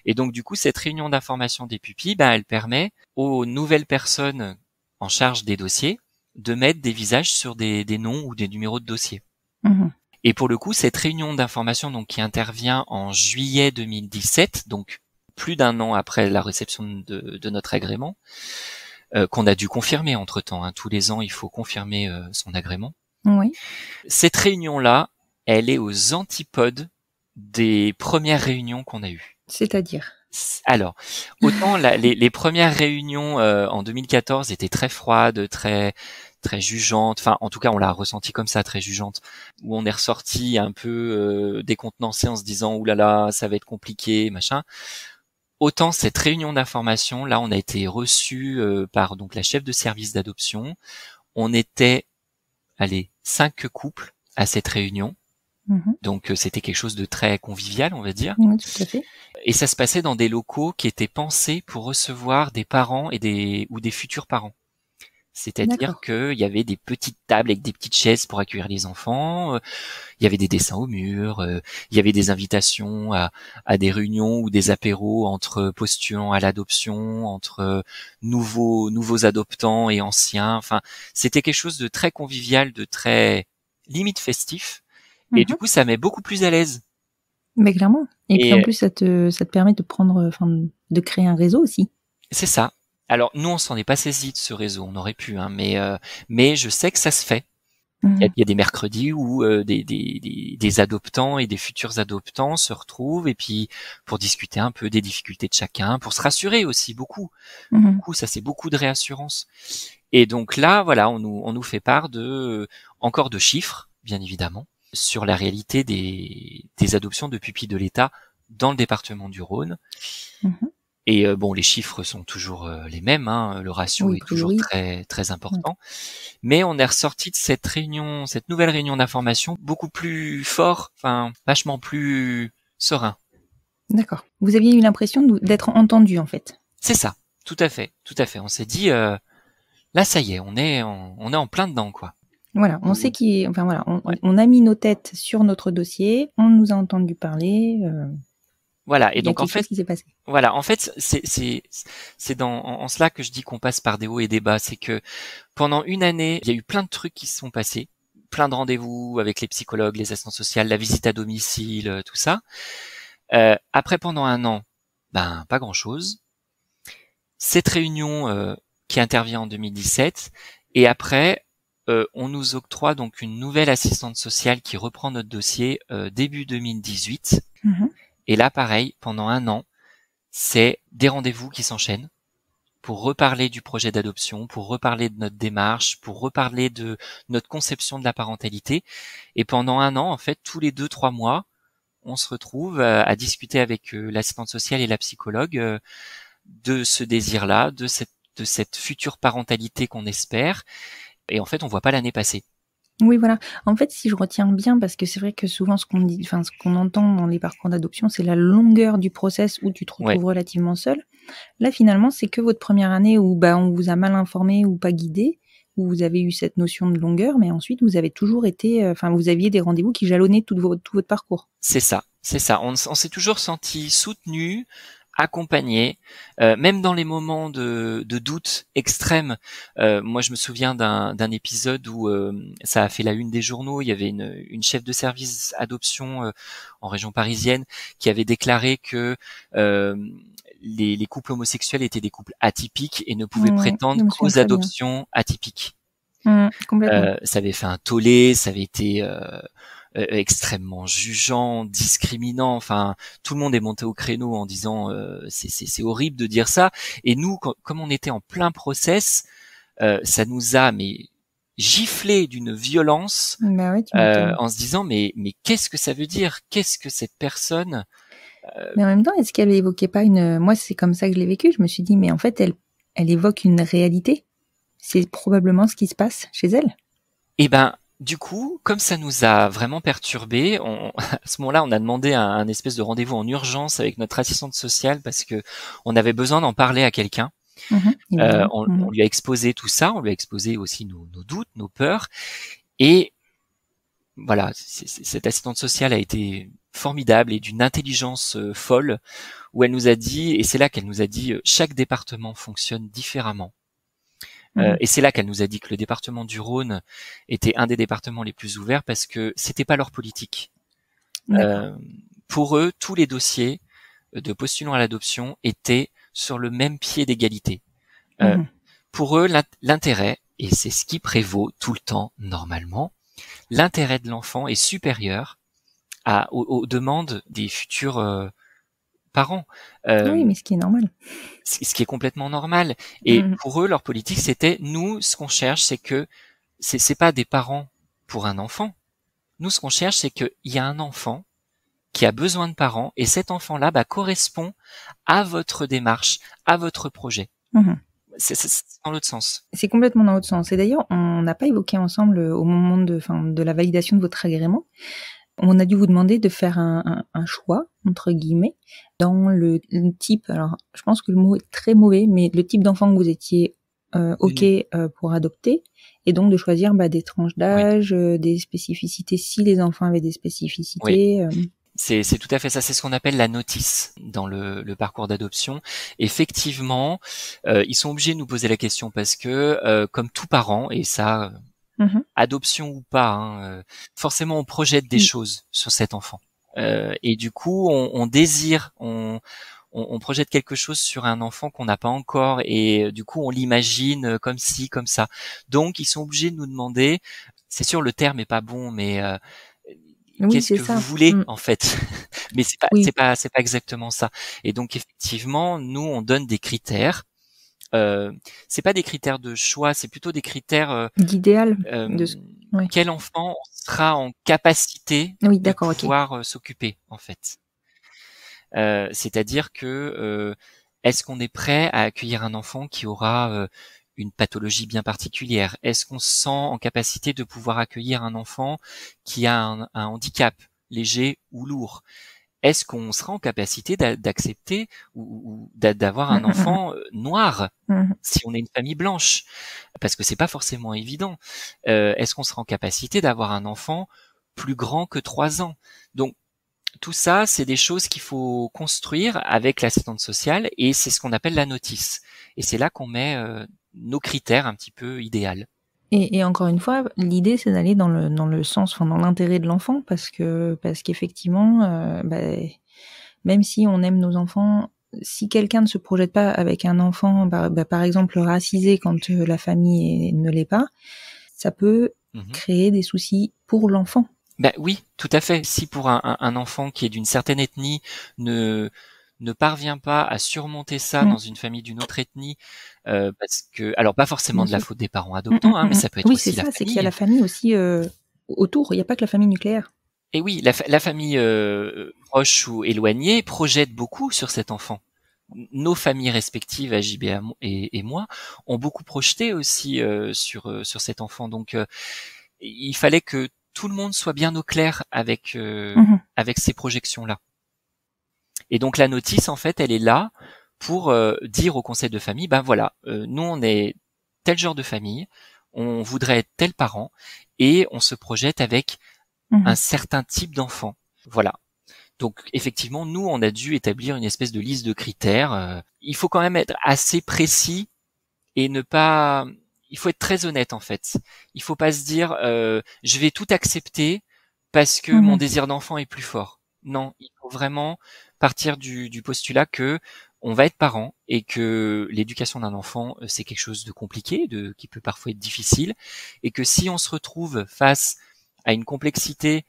Et donc du coup, cette réunion d'information des pupilles, ben elle permet aux nouvelles personnes en charge des dossiers de mettre des visages sur des noms ou des numéros de dossier. Mhm. Et pour le coup, cette réunion d'information donc qui intervient en juillet 2017, donc plus d'1 an après la réception de notre agrément, qu'on a dû confirmer entre-temps. Hein. Tous les ans, il faut confirmer son agrément. Oui. Cette réunion-là, elle est aux antipodes des premières réunions qu'on a eues. C'est-à-dire. Alors, autant les premières réunions en 2014 étaient très froides, très jugeantes. Enfin, en tout cas, on l'a ressenti comme ça, très jugeante, où on est ressorti un peu décontenancé en se disant ouh là là, ça va être compliqué, machin. Autant cette réunion d'information, là, on a été reçu par donc la chef de service d'adoption. On était, 5 couples à cette réunion. Mhm. Donc c'était quelque chose de très convivial, on va dire. Oui, tout à fait. Et ça se passait dans des locaux qui étaient pensés pour recevoir des parents ou des futurs parents. C'est-à-dire D'accord. qu'il y avait des petites tables avec des petites chaises pour accueillir les enfants, il y avait des dessins au mur, il y avait des invitations à des réunions ou des apéros entre postulants à l'adoption, entre nouveaux adoptants et anciens. Enfin, c'était quelque chose de très convivial, de très limite festif. Et du Mhm. coup, ça met beaucoup plus à l'aise. Mais clairement. Et puis en Et plus, ça te permet de prendre, enfin, de créer un réseau aussi. c'est ça. Alors nous, on s'en est pas saisi de ce réseau, on aurait pu, hein, mais je sais que ça se fait. Il Mhm. y a des mercredis où des adoptants et des futurs adoptants se retrouvent et puis pour discuter un peu des difficultés de chacun, pour se rassurer aussi beaucoup. Mhm. Ça c'est beaucoup de réassurance. Et donc là, voilà, on nous fait part de encore de chiffres, bien évidemment, sur la réalité des adoptions de pupilles de l'État dans le département du Rhône. Mhm. Et bon, les chiffres sont toujours les mêmes, hein, le ratio Oui, a est toujours priori. très très Ouais. important. Mais on est ressorti de cette réunion, cette nouvelle réunion d'information, beaucoup plus fort, enfin vachement plus serein. D'accord. Vous aviez eu l'impression d'être entendu, en fait. C'est ça, tout à fait, tout à fait. On s'est dit, là ça y est, on est en plein dedans, quoi. Voilà, on sait enfin voilà, Ouais. on a mis nos têtes sur notre dossier, on nous a entendu parler, Voilà. Et il y a donc en quelque chose fait, qui s'est passé. voilà, en fait, c'est en cela que je dis qu'on passe par des hauts et des bas. C'est que pendant une année, il y a eu plein de trucs qui se sont passés, plein de rendez-vous avec les psychologues, les assistantes sociales, la visite à domicile, tout ça. Après, pendant un an, ben pas grand-chose. Cette réunion qui intervient en 2017, et après, on nous octroie donc une nouvelle assistante sociale qui reprend notre dossier début 2018. Mhm. Et là, pareil, pendant un an, c'est des rendez-vous qui s'enchaînent pour reparler du projet d'adoption, pour reparler de notre démarche, pour reparler de notre conception de la parentalité. Et pendant un an, en fait, tous les 2-3 mois, on se retrouve à discuter avec l'assistante sociale et la psychologue de ce désir-là, de cette future parentalité qu'on espère. Et en fait, on voit pas l'année passer. Oui, voilà. En fait, si je retiens bien, parce que c'est vrai que souvent ce qu'on dit, enfin ce qu'on entend dans les parcours d'adoption, c'est la longueur du process où tu te Ouais, retrouves relativement seul. Là, finalement, c'est que votre première année où bah on vous a mal informé ou pas guidé, où vous avez eu cette notion de longueur, mais ensuite vous avez toujours été, enfin vous aviez des rendez-vous qui jalonnaient tout votre parcours. c'est ça, c'est ça. On s'est toujours senti soutenu, accompagné, même dans les moments de doute extrême. Moi, je me souviens d'un épisode où ça a fait la une des journaux. Il y avait une chef de service adoption en région parisienne qui avait déclaré que les couples homosexuels étaient des couples atypiques et ne pouvaient Ouais, prétendre je me souviens qu'aux très bien. adoptions atypiques. Complètement. Ça avait fait un tollé, ça avait été extrêmement jugeant, discriminant. Enfin, tout le monde est monté au créneau en disant c'est horrible de dire ça. Et nous, comme on était en plein process, ça nous a mais giflé d'une violence Bah ouais, tu m'étonnes. en se disant mais qu'est-ce que ça veut dire? Qu'est-ce que cette personne Mais en même temps, est-ce qu'elle évoquait pas moi, c'est comme ça que je l'ai vécu. Je me suis dit, mais en fait, elle évoque une réalité. C'est probablement ce qui se passe chez elle. Eh ben, du coup, comme ça nous a vraiment perturbés, à ce moment-là, on a demandé un espèce de rendez-vous en urgence avec notre assistante sociale parce que on avait besoin d'en parler à quelqu'un. Évidemment. On lui a exposé tout ça, on lui a exposé aussi nos doutes, nos peurs, et voilà, cette assistante sociale a été formidable et d'une intelligence folle, où elle nous a dit, et c'est là qu'elle nous a dit, chaque département fonctionne différemment. Et c'est là qu'elle nous a dit que le département du Rhône était un des départements les plus ouverts parce que c'était pas leur politique. D'accord. Euh, pour eux, tous les dossiers de postulants à l'adoption étaient sur le même pied d'égalité. Euh, Mhm. pour eux, l'intérêt, et c'est ce qui prévaut tout le temps normalement, l'intérêt de l'enfant est supérieur aux demandes des futurs parents. Oui, mais ce qui est normal. Ce qui est complètement normal. Et Mhm. pour eux, leur politique, c'était, nous, ce qu'on cherche, c'est que c'est pas des parents pour un enfant. Nous, ce qu'on cherche, c'est qu'il y a un enfant qui a besoin de parents, et cet enfant-là correspond à votre démarche, à votre projet. Mhm. C'est dans l'autre sens. C'est complètement dans l'autre sens. Et d'ailleurs, on n'a pas évoqué ensemble au moment de la validation de votre agrément. On a dû vous demander de faire un choix, entre guillemets, dans le type, alors je pense que le mot est très mauvais, mais le type d'enfant que vous étiez OK pour adopter, et donc de choisir des tranches d'âge, des spécificités si les enfants avaient des spécificités. C'est tout à fait ça. C'est ce qu'on appelle la notice dans le parcours d'adoption. Effectivement, ils sont obligés de nous poser la question parce que, comme tout parent, et ça, adoption ou pas, hein, forcément on projette des choses sur cet enfant. Et du coup, on désire, on projette quelque chose sur un enfant qu'on n'a pas encore, et du coup on l'imagine comme ci, comme ça. Donc ils sont obligés de nous demander, c'est sûr le terme est pas bon, mais qu'est-ce que vous voulez en fait? Mais c'est pas exactement ça. Et donc effectivement, nous on donne des critères. C'est pas des critères de choix, c'est plutôt des critères d'idéal. Quel enfant sera en capacité de pouvoir s'occuper en fait. C'est-à-dire que est-ce qu'on est prêt à accueillir un enfant qui aura une pathologie bien particulière? Est-ce qu'on se sent en capacité de pouvoir accueillir un enfant qui a un handicap léger ou lourd? Est-ce qu'on sera en capacité d'accepter ou d'avoir un enfant noir si on est une famille blanche? Parce que c'est pas forcément évident. Est-ce qu'on sera en capacité d'avoir un enfant plus grand que 3 ans? Donc tout ça, c'est des choses qu'il faut construire avec l'assistante sociale, et c'est ce qu'on appelle la notice. Et c'est là qu'on met nos critères un petit peu idéal. Et encore une fois, l'idée c'est d'aller dans le sens, enfin dans l'intérêt de l'enfant, parce qu'effectivement, même si on aime nos enfants, si quelqu'un ne se projette pas avec un enfant, par exemple racisé quand la famille ne l'est pas, ça peut créer des soucis pour l'enfant. Oui, tout à fait. Si pour un enfant qui est d'une certaine ethnie ne parvient pas à surmonter ça dans une famille d'une autre ethnie, parce que, alors pas forcément de la faute des parents adoptants, mais ça peut être aussi la famille. Oui, c'est ça, c'est qu'il y a la famille aussi autour. Il n'y a pas que la famille nucléaire. Et oui, la famille proche ou éloignée projette beaucoup sur cet enfant. Nos familles respectives, AJB et moi, ont beaucoup projeté aussi sur cet enfant. Donc, il fallait que tout le monde soit bien au clair avec ces projections-là. Et donc la notice, en fait, elle est là pour dire au conseil de famille, voilà, nous on est tel genre de famille, on voudrait être tel parent, et on se projette avec un certain type d'enfant. Voilà. Donc effectivement, nous on a dû établir une espèce de liste de critères. Il faut quand même être assez précis et ne pas... Il faut être très honnête en fait. Il faut pas se dire je vais tout accepter parce que mon désir d'enfant est plus fort. Non, il faut vraiment partir du postulat que on va être parent et que l'éducation d'un enfant c'est quelque chose de compliqué, qui peut parfois être difficile, et que si on se retrouve face à une complexité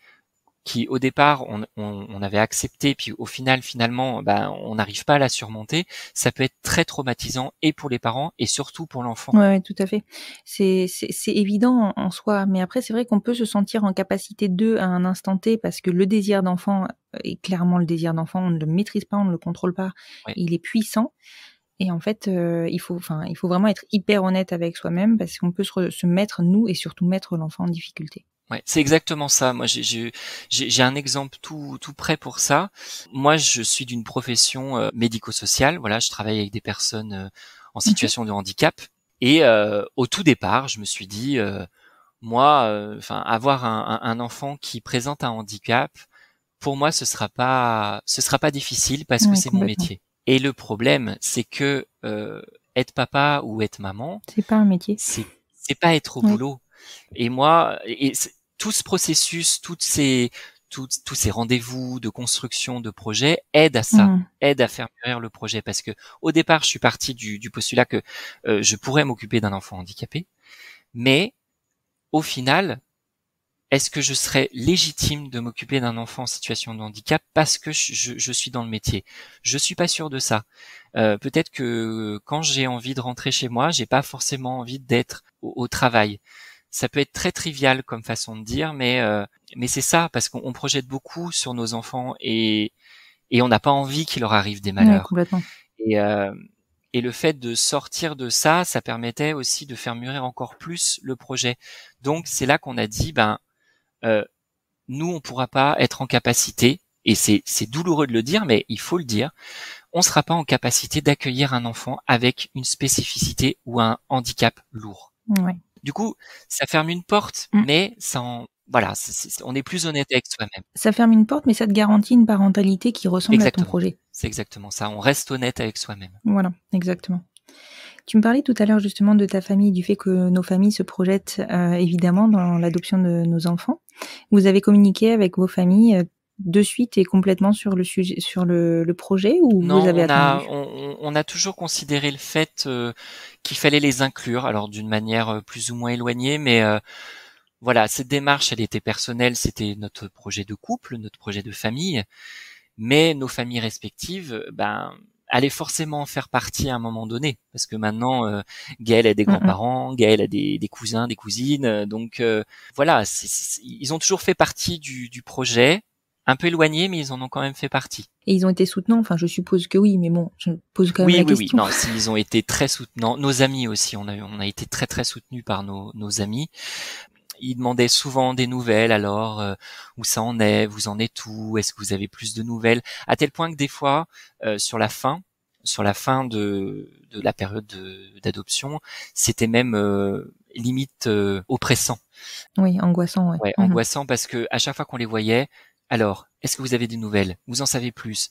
qui au départ on avait accepté, puis au final finalement on n'arrive pas à la surmonter, ça peut être très traumatisant et pour les parents et surtout pour l'enfant. Ouais, tout à fait. C'est évident en soi, mais après c'est vrai qu'on peut se sentir en capacité à un instant T, parce que le désir d'enfant est clairement le désir d'enfant, on ne le maîtrise pas, on ne le contrôle pas, il est puissant. Et en fait, il faut vraiment être hyper honnête avec soi-même, parce qu'on peut se mettre, nous, et surtout mettre l'enfant en difficulté. Ouais, c'est exactement ça. Moi, j'ai un exemple tout près pour ça. Moi, je suis d'une profession médico-sociale. Voilà, je travaille avec des personnes en situation de handicap. Et au tout départ, je me suis dit, moi, avoir un enfant qui présente un handicap, pour moi, ce sera pas difficile parce que c'est mon métier. Et le problème, c'est que être papa ou être maman, c'est pas un métier. C'est pas être au boulot. Et moi, tout ce processus, tous ces rendez-vous de construction de projet aident à ça, aident à faire mûrir le projet. Parce que au départ, je suis parti du postulat que je pourrais m'occuper d'un enfant handicapé, mais au final, est-ce que je serais légitime de m'occuper d'un enfant en situation de handicap parce que je suis dans le métier? Je suis pas sûr de ça. Peut-être que quand j'ai envie de rentrer chez moi, j'ai pas forcément envie d'être au travail. Ça peut être très trivial comme façon de dire, mais c'est ça, parce qu'on projette beaucoup sur nos enfants et on n'a pas envie qu'il leur arrive des malheurs. Ouais, complètement. Et le fait de sortir de ça, ça permettait aussi de faire mûrir encore plus le projet. Donc c'est là qu'on a dit, nous on pourra pas être en capacité, et c'est douloureux de le dire, mais il faut le dire, on sera pas en capacité d'accueillir un enfant avec une spécificité ou un handicap lourd. Ouais. Du coup, ça ferme une porte, mais voilà, on est plus honnête avec soi-même. Ça ferme une porte, mais ça te garantit une parentalité qui ressemble à ton projet. C'est exactement ça. On reste honnête avec soi-même. Voilà, exactement. Tu me parlais tout à l'heure justement de ta famille, du fait que nos familles se projettent évidemment dans l'adoption de nos enfants. Vous avez communiqué avec vos familles de suite et complètement sur le sujet, sur le projet, ou non, vous avez attendu? On a toujours considéré le fait qu'il fallait les inclure, alors d'une manière plus ou moins éloignée, mais voilà, cette démarche, elle était personnelle, c'était notre projet de couple, notre projet de famille, mais nos familles respectives, allaient forcément en faire partie à un moment donné, parce que maintenant, Gaël a des grands-parents, Gaël a des cousins, des cousines, donc voilà, ils ont toujours fait partie du projet, un peu éloignés, mais ils en ont quand même fait partie. Et ils ont été soutenants, enfin je suppose que oui, mais bon, je pose quand même la question. Oui, non, ils ont été très soutenants. Nos amis aussi, on a été très très soutenus par nos amis. Ils demandaient souvent des nouvelles, alors où ça en est, vous en êtes où, est-ce que vous avez plus de nouvelles, à tel point que des fois, sur la fin de la période d'adoption, c'était même limite oppressant. Oui, angoissant, ouais. Ouais, angoissant, parce que à chaque fois qu'on les voyait, alors, est-ce que vous avez des nouvelles? Vous en savez plus?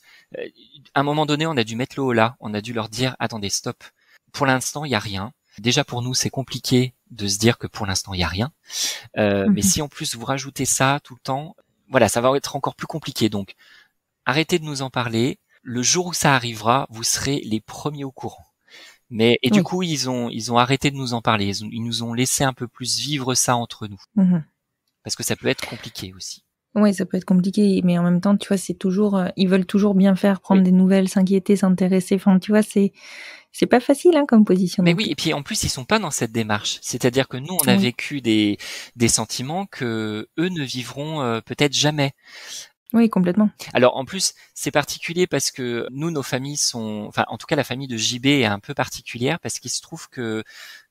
À un moment donné, on a dû mettre le haut là, on a dû leur dire, attendez, stop. Pour l'instant, il y a rien. Déjà pour nous, c'est compliqué de se dire que pour l'instant, il y a rien. Mais si en plus vous rajoutez ça tout le temps, voilà, ça va être encore plus compliqué. Donc, arrêtez de nous en parler. Le jour où ça arrivera, vous serez les premiers au courant. Du coup, ils ont arrêté de nous en parler. Ils nous ont laissé un peu plus vivre ça entre nous. Parce que ça peut être compliqué aussi. Oui, ça peut être compliqué, mais en même temps, tu vois, c'est toujours, ils veulent toujours bien faire, prendre des nouvelles, s'inquiéter, s'intéresser. Enfin, tu vois, c'est pas facile, hein, comme position. Mais oui, et puis en plus, ils sont pas dans cette démarche. C'est-à-dire que nous, on a vécu des sentiments que eux ne vivront peut-être jamais. Oui, complètement. Alors en plus, c'est particulier parce que nous, nos familles en tout cas, la famille de JB est un peu particulière parce qu'il se trouve que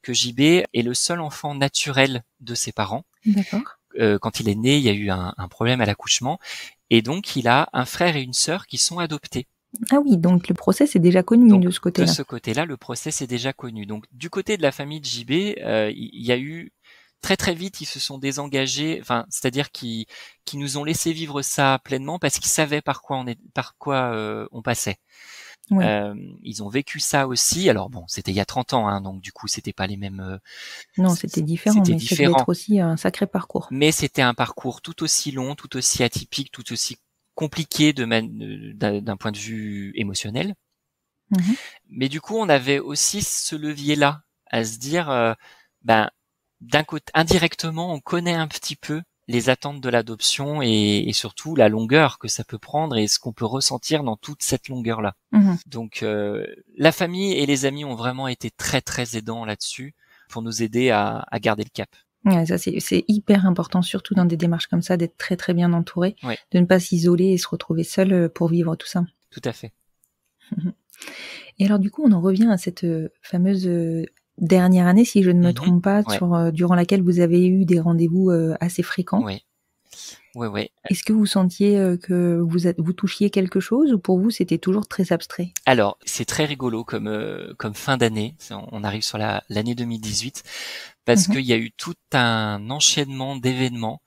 JB est le seul enfant naturel de ses parents. D'accord. Quand il est né, il y a eu un problème à l'accouchement, et donc il a un frère et une sœur qui sont adoptés. Ah oui, donc le process est déjà connu de ce côté-là. De ce côté-là, le process est déjà connu. Donc du côté de la famille de JB, il y a eu très très vite, ils se sont désengagés, c'est-à-dire qu'ils nous ont laissé vivre ça pleinement parce qu'ils savaient par quoi on passait. Ouais. Ils ont vécu ça aussi. Alors bon, c'était il y a 30 ans, hein, donc du coup, c'était pas les mêmes. Non, c'était différent, mais ça devait être aussi un sacré parcours. Mais c'était un parcours tout aussi long, tout aussi atypique, tout aussi compliqué d'un point de vue émotionnel. Mais du coup, on avait aussi ce levier-là à se dire, d'un côté, indirectement, on connaît un petit peu les attentes de l'adoption et surtout la longueur que ça peut prendre et ce qu'on peut ressentir dans toute cette longueur-là. Donc, la famille et les amis ont vraiment été très très aidants là-dessus pour nous aider à garder le cap. Ouais, ça c'est hyper important, surtout dans des démarches comme ça, d'être très très bien entouré, de ne pas s'isoler et se retrouver seul pour vivre tout ça. Tout à fait. Et alors du coup, on en revient à cette fameuse dernière année, si je ne me trompe pas, durant laquelle vous avez eu des rendez-vous assez fréquents. Oui. Est-ce que vous sentiez que vous touchiez quelque chose, ou pour vous c'était toujours très abstrait? Alors, c'est très rigolo comme fin d'année. On arrive sur l'année 2018 parce qu'il y a eu tout un enchaînement d'événements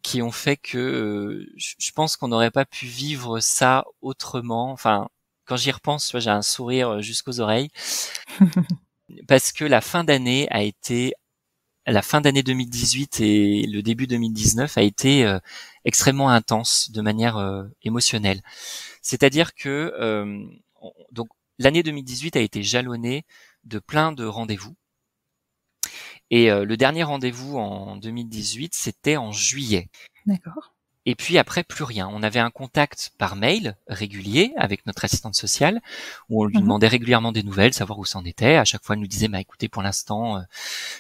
qui ont fait que je pense qu'on n'aurait pas pu vivre ça autrement. Enfin, quand j'y repense, tu vois, j'ai un sourire jusqu'aux oreilles parce que la fin d'année 2018 et le début 2019 a été extrêmement intense de manière émotionnelle. C'est-à-dire que donc l'année 2018 a été jalonnée de plein de rendez-vous. Et le dernier rendez-vous en 2018, c'était en juillet. D'accord. Et puis après, plus rien. On avait un contact par mail régulier avec notre assistante sociale, où on lui demandait régulièrement des nouvelles, savoir où ça en était. À chaque fois, elle nous disait, écoutez, pour l'instant,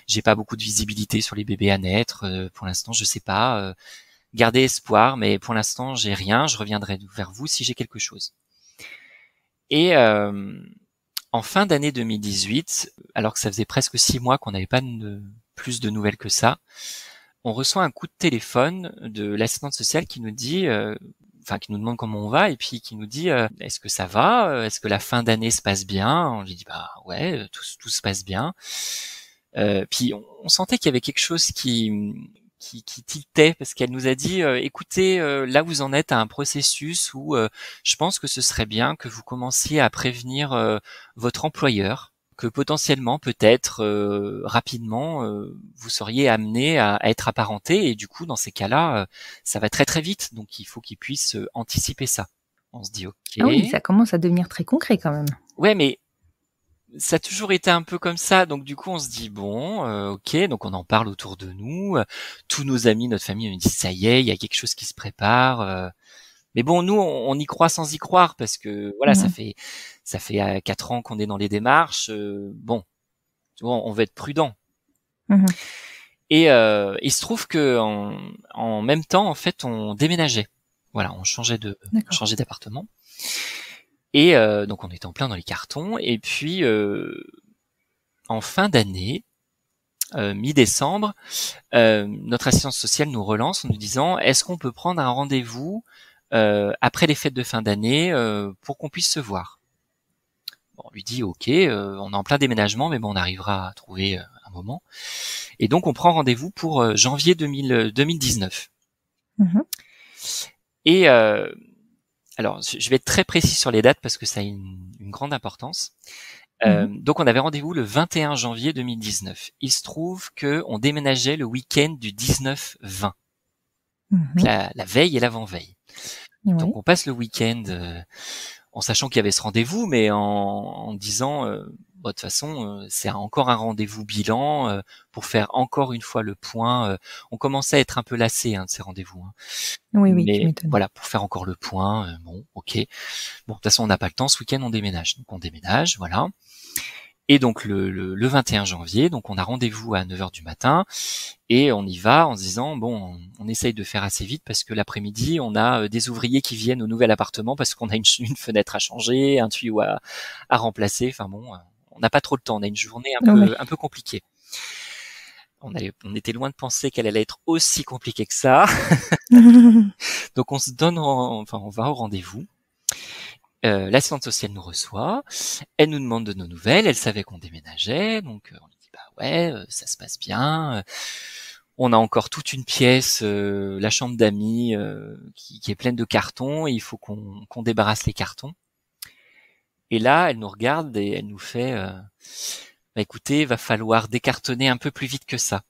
j'ai pas beaucoup de visibilité sur les bébés à naître. Pour l'instant, je sais pas. Gardez espoir, mais pour l'instant, j'ai rien. Je reviendrai vers vous si j'ai quelque chose. Et en fin d'année 2018, alors que ça faisait presque 6 mois qu'on n'avait pas plus de nouvelles que ça, on reçoit un coup de téléphone de l'assistante sociale qui nous dit, qui nous demande comment on va et puis qui nous dit est-ce que ça va, est-ce que la fin d'année se passe bien. On lui dit bah ouais, tout se passe bien. Puis on sentait qu'il y avait quelque chose qui tiltait parce qu'elle nous a dit écoutez, là vous en êtes à un processus où je pense que ce serait bien que vous commenciez à prévenir votre employeur que potentiellement peut-être rapidement vous seriez amené à être apparenté et du coup dans ces cas-là ça va très très vite, donc il faut qu'ils puissent anticiper ça. On se dit ok. Ah oui, ça commence à devenir très concret quand même. Ouais, mais ça a toujours été un peu comme ça, donc du coup on se dit bon, ok, donc on en parle autour de nous, tous nos amis, notre famille nous disent ça y est, il y a quelque chose qui se prépare, mais bon nous on y croit sans y croire parce que voilà ça fait 4 ans qu'on est dans les démarches, bon, tu vois, on veut être prudent. Et il se trouve que en même temps en fait on déménageait, voilà, on changeait d'appartement. Et donc on était en plein dans les cartons et puis en fin d'année, mi-décembre, notre assistante sociale nous relance en nous disant est-ce qu'on peut prendre un rendez-vous après les fêtes de fin d'année pour qu'on puisse se voir. Bon, on lui dit ok, on est en plein déménagement mais bon on arrivera à trouver un moment. Et donc on prend rendez-vous pour janvier 2019. Et alors, je vais être très précis sur les dates parce que ça a une grande importance. Donc, on avait rendez-vous le 21 janvier 2019. Il se trouve que on déménageait le week-end du 19-20, la veille et l'avant-veille. Donc, on passe le week-end en sachant qu'il y avait ce rendez-vous, mais en disant, de toute façon, c'est encore un rendez-vous bilan pour faire encore une fois le point. On commençait à être un peu lassé de ces rendez-vous. Oui, mais tu m'étonnes. voilà, pour faire encore le point. Bon, ok. Bon, de toute façon, on n'a pas le temps. Ce week-end, on déménage. Donc, on déménage, voilà. Et donc, le 21 janvier, donc on a rendez-vous à 9h du matin et on y va en se disant, bon, on essaye de faire assez vite parce que l'après-midi, on a des ouvriers qui viennent au nouvel appartement parce qu'on a une fenêtre à changer, un tuyau à remplacer. Enfin bon, on n'a pas trop le temps. On a une journée un peu compliquée. On était loin de penser qu'elle allait être aussi compliquée que ça. Donc on se donne, on va au rendez-vous. L'assistante sociale nous reçoit, elle nous demande de nos nouvelles, elle savait qu'on déménageait, donc on lui dit bah ouais, ça se passe bien. On a encore toute une pièce, la chambre d'amis, qui est pleine de cartons, et il faut qu'on débarrasse les cartons. Et là, elle nous regarde et elle nous fait bah écoutez, va falloir décartonner un peu plus vite que ça.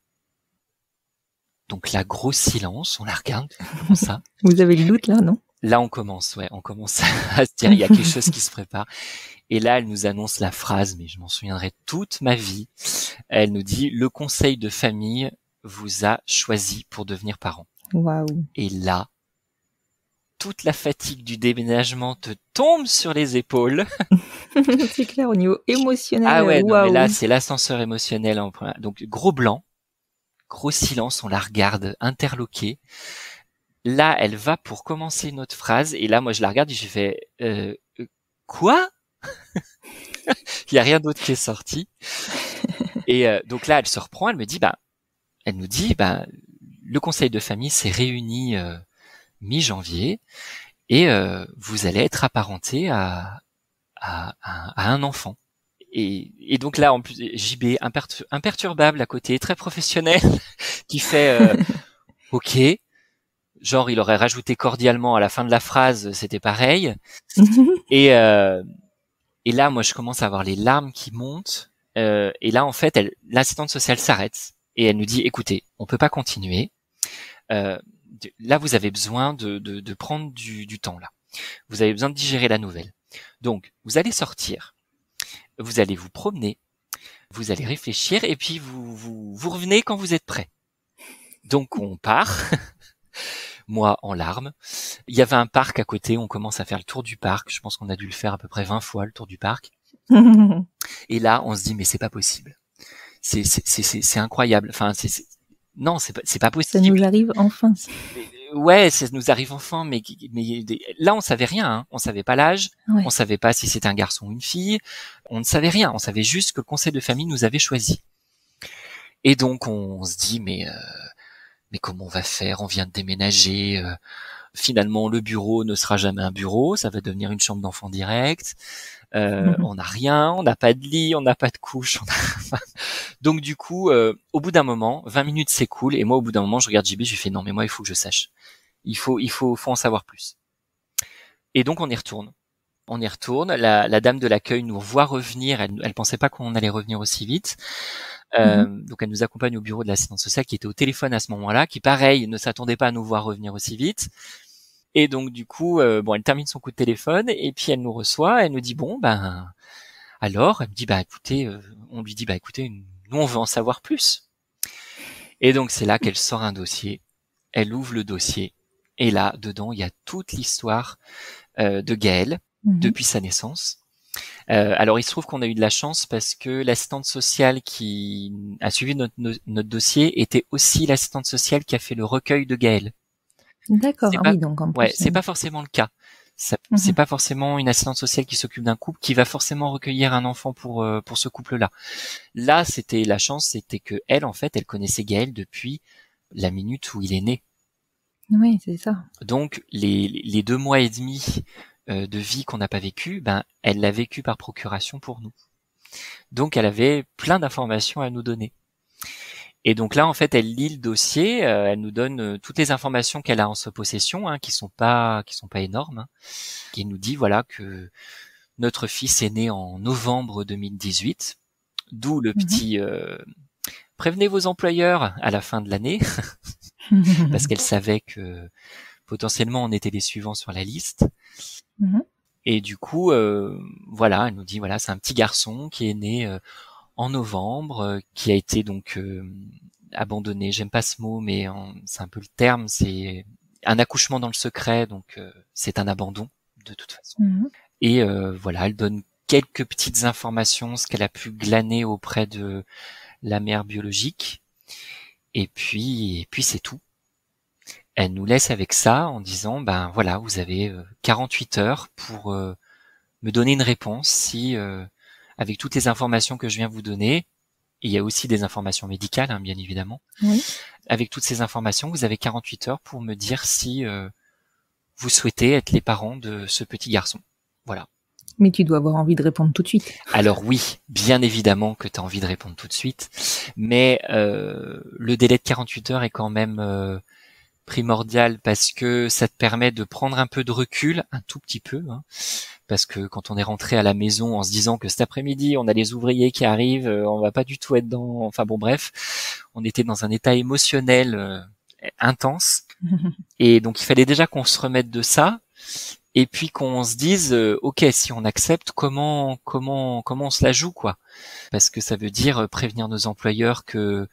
Donc là, gros silence, on la regarde, comment ça? Vous avez le doute là, non? Là, on commence à se dire, il y a quelque chose qui se prépare. Et là, elle nous annonce la phrase, mais je m'en souviendrai toute ma vie. Elle nous dit, le conseil de famille vous a choisi pour devenir parent. Waouh. Et là, toute la fatigue du déménagement te tombe sur les épaules. C'est clair, au niveau émotionnel. Ah ouais, non, waouh. mais là, c'est l'ascenseur émotionnel en premier. Donc, gros blanc, gros silence, on la regarde interloquée. Là, elle va pour commencer notre phrase, et là, moi, je la regarde et j'ai fait quoi? Il y a rien d'autre qui est sorti. Et donc là, elle se reprend, elle nous dit, le conseil de famille s'est réuni mi-janvier, et vous allez être apparenté à un enfant. Et donc là, en plus, JB imperturbable à côté, très professionnel, qui fait ok. Genre, il aurait rajouté cordialement à la fin de la phrase, c'était pareil. Et là, moi, je commence à avoir les larmes qui montent. Et là, en fait, l'assistante sociale s'arrête et elle nous dit, écoutez, on peut pas continuer. Là, vous avez besoin de prendre du temps, là. Vous avez besoin de digérer la nouvelle. Donc, vous allez sortir. Vous allez vous promener. Vous allez réfléchir et puis vous revenez quand vous êtes prêt. Donc, on part. Moi en larmes. Il y avait un parc à côté, on commence à faire le tour du parc. Je pense qu'on a dû le faire à peu près 20 fois, le tour du parc. Et là, on se dit, mais c'est pas possible. C'est incroyable. Enfin, non, c'est pas possible. Ça nous arrive enfin. Ouais, ça nous arrive enfin, mais là, on savait rien, hein. On savait pas l'âge. Ouais. On savait pas si c'était un garçon ou une fille. On ne savait rien. On savait juste que le conseil de famille nous avait choisi. Et donc, on se dit, mais comment on va faire? On vient de déménager. Finalement, le bureau ne sera jamais un bureau, ça va devenir une chambre d'enfant direct. On n'a rien, on n'a pas de lit, on n'a pas de couche. Donc du coup, au bout d'un moment, 20 minutes s'écoulent et moi, au bout d'un moment, je regarde JB, je lui fais non, mais moi, il faut que je sache. Il faut en savoir plus. Et donc on y retourne. La dame de l'accueil nous voit revenir. Elle pensait pas qu'on allait revenir aussi vite. Donc elle nous accompagne au bureau de l'assistante sociale qui était au téléphone à ce moment-là, qui pareil ne s'attendait pas à nous voir revenir aussi vite. Et donc du coup, elle termine son coup de téléphone et puis elle nous reçoit. Elle nous dit bon alors, elle me dit écoutez, on lui dit écoutez, nous on veut en savoir plus. Et donc c'est là qu'elle sort un dossier. Elle ouvre le dossier et là dedans il y a toute l'histoire de Gaël depuis sa naissance. Alors il se trouve qu'on a eu de la chance parce que l'assistante sociale qui a suivi notre dossier était aussi l'assistante sociale qui a fait le recueil de Gaël. D'accord, oui, donc en plus. C'est pas forcément le cas. C'est pas forcément une assistante sociale qui s'occupe d'un couple qui va forcément recueillir un enfant pour ce couple-là. Là, c'était la chance, c'était que elle, en fait, elle connaissait Gaël depuis la minute où il est né. Oui, c'est ça. Donc les 2 mois et demi de vie qu'on n'a pas vécu, elle l'a vécu par procuration pour nous. Donc elle avait plein d'informations à nous donner. Et donc là, en fait, elle lit le dossier, elle nous donne toutes les informations qu'elle a en sa possession, qui sont pas énormes, qui nous dit voilà que notre fils est né en novembre 2018, d'où le petit prévenez vos employeurs à la fin de l'année, parce qu'elle savait que potentiellement on était les suivants sur la liste. Et du coup, voilà, elle nous dit voilà, c'est un petit garçon qui est né en novembre, qui a été donc abandonné. J'aime pas ce mot, mais c'est un peu le terme. C'est un accouchement dans le secret, donc c'est un abandon de toute façon. Et voilà, elle donne quelques petites informations, ce qu'elle a pu glaner auprès de la mère biologique. Et puis c'est tout. Elle nous laisse avec ça en disant voilà, vous avez 48 heures pour me donner une réponse si avec toutes les informations que je viens vous donner, il y a aussi des informations médicales bien évidemment. Oui. Avec toutes ces informations, vous avez 48 heures pour me dire si vous souhaitez être les parents de ce petit garçon. Voilà. Mais tu dois avoir envie de répondre tout de suite. Alors oui, bien évidemment que tu as envie de répondre tout de suite, mais le délai de 48 heures est quand même primordial parce que ça te permet de prendre un peu de recul, un tout petit peu, parce que quand on est rentré à la maison en se disant que cet après-midi on a les ouvriers qui arrivent, on va pas du tout être dans, enfin bon bref, on était dans un état émotionnel intense et donc il fallait déjà qu'on se remette de ça et puis qu'on se dise ok, si on accepte, comment on se la joue quoi, parce que ça veut dire prévenir nos employeurs que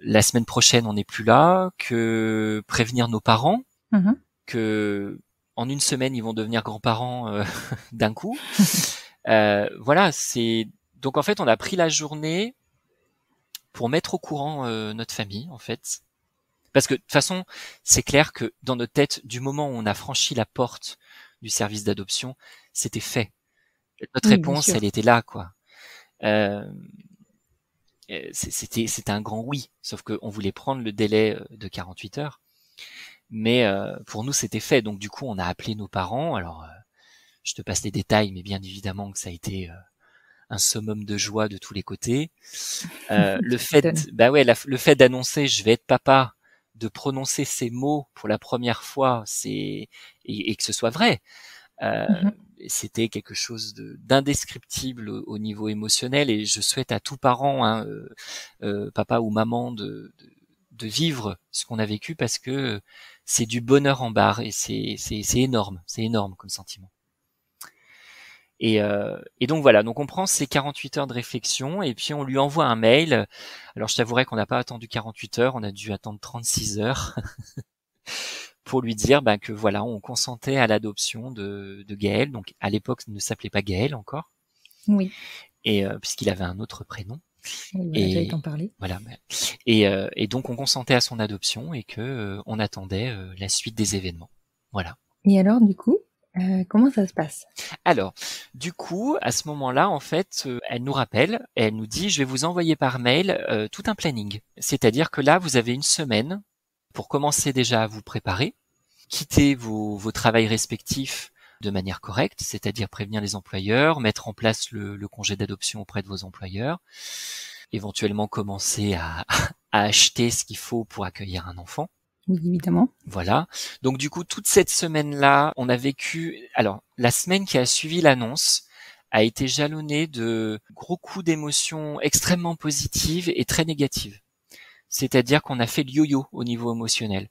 la semaine prochaine on n'est plus là, que prévenir nos parents que en une semaine ils vont devenir grands-parents d'un coup. Voilà, c'est donc en fait on a pris la journée pour mettre au courant notre famille en fait, parce que de toute façon c'est clair que dans notre tête, du moment où on a franchi la porte du service d'adoption, c'était fait. Notre réponse, elle était là quoi. C'était un grand oui, sauf qu'on voulait prendre le délai de 48 heures. Mais pour nous, c'était fait. Donc du coup, on a appelé nos parents. Alors, je te passe les détails, mais bien évidemment que ça a été un summum de joie de tous les côtés. Le fait, le fait d'annoncer je vais être papa, de prononcer ces mots pour la première fois, et que ce soit vrai. C'était quelque chose d'indescriptible au niveau émotionnel, et je souhaite à tout parent, papa ou maman, de vivre ce qu'on a vécu, parce que c'est du bonheur en barre et c'est énorme comme sentiment. Et donc voilà, donc on prend ces 48 heures de réflexion et puis on lui envoie un mail. Alors je t'avouerai qu'on n'a pas attendu 48 heures, on a dû attendre 36 heures pour lui dire que voilà, on consentait à l'adoption de Gaël. Donc à l'époque, il ne s'appelait pas Gaël encore. Oui. Et puisqu'il avait un autre prénom. Oui, voilà, j'allais t'en parler. Voilà. Et donc on consentait à son adoption et que on attendait la suite des événements. Voilà. Et alors du coup, comment ça se passe? Alors, du coup, à ce moment-là, en fait, elle nous rappelle, et elle nous dit, je vais vous envoyer par mail tout un planning. C'est-à-dire que là, vous avez une semaine pour commencer déjà à vous préparer. quitter vos travails respectifs de manière correcte, c'est-à-dire prévenir les employeurs, mettre en place le congé d'adoption auprès de vos employeurs, éventuellement commencer à acheter ce qu'il faut pour accueillir un enfant. Oui, évidemment. Voilà. Donc du coup, toute cette semaine-là, on a vécu... Alors, la semaine qui a suivi l'annonce a été jalonnée de gros coups d'émotions extrêmement positives et très négatives. C'est-à-dire qu'on a fait le yo-yo au niveau émotionnel.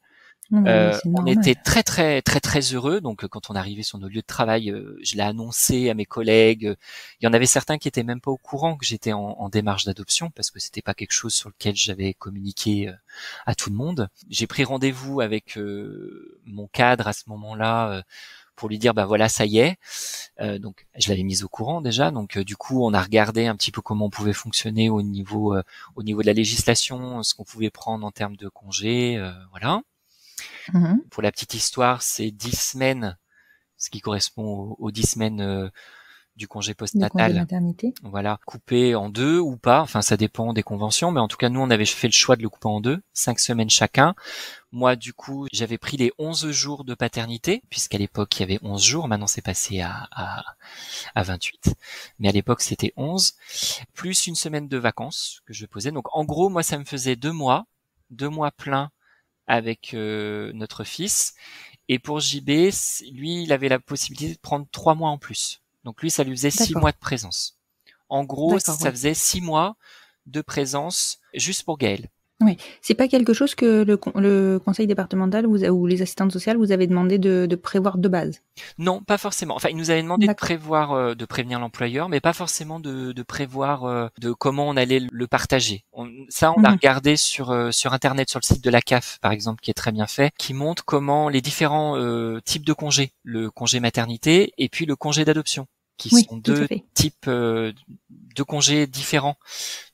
Oui, mais c'est On normal. était très très très très heureux. Donc quand on arrivait sur nos lieux de travail, je l'ai annoncé à mes collègues. Il y en avait certains qui étaient même pas au courant que j'étais en démarche d'adoption parce que c'était pas quelque chose sur lequel j'avais communiqué à tout le monde. J'ai pris rendez-vous avec mon cadre à ce moment-là pour lui dire bah voilà, ça y est. Donc je l'avais mise au courant déjà. Donc du coup on a regardé un petit peu comment on pouvait fonctionner au niveau de la législation, ce qu'on pouvait prendre en termes de congés, voilà. Mhm. Pour la petite histoire, c'est 10 semaines, ce qui correspond aux 10 semaines du congé De congé postnatal. maternité. Voilà, coupé en deux ou pas, enfin ça dépend des conventions, mais en tout cas nous on avait fait le choix de le couper en deux, 5 semaines chacun. Moi du coup j'avais pris les 11 jours de paternité, puisqu'à l'époque il y avait 11 jours, maintenant c'est passé à 28, mais à l'époque c'était 11, plus une semaine de vacances que je posais. Donc en gros moi ça me faisait 2 mois pleins avec notre fils. Et pour JB, lui, il avait la possibilité de prendre 3 mois en plus. Donc lui, ça lui faisait 6 D'accord. mois de présence. En gros, D'accord, ça ouais. faisait 6 mois de présence juste pour Gaël. Oui, c'est pas quelque chose que le conseil départemental ou les assistantes sociales vous avez demandé de prévoir de base. Non, pas forcément. Enfin, il nous avait demandé de D'accord. prévoir, de prévenir l'employeur, mais pas forcément de prévoir de comment on allait le partager. On a Mhm. regardé sur Internet, sur le site de la CAF, par exemple, qui est très bien fait, qui montre comment les différents types de congés, le congé maternité et puis le congé d'adoption, qui Oui, sont tout à deux fait. types de congés différents.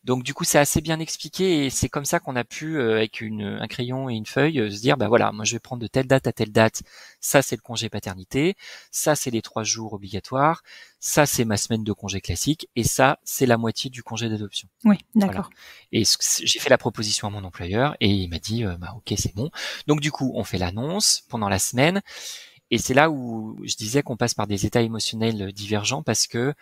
Donc du coup, c'est assez bien expliqué et c'est comme ça qu'on a pu, avec un crayon et une feuille, se dire, bah voilà, moi je vais prendre de telle date à telle date, ça c'est le congé paternité, ça c'est les 3 jours obligatoires, ça c'est ma semaine de congé classique et ça c'est la moitié du congé d'adoption. Oui, Voilà. d'accord. Et j'ai fait la proposition à mon employeur et il m'a dit, bah ok, c'est bon. Donc du coup, on fait l'annonce pendant la semaine et c'est là où je disais qu'on passe par des états émotionnels divergents parce que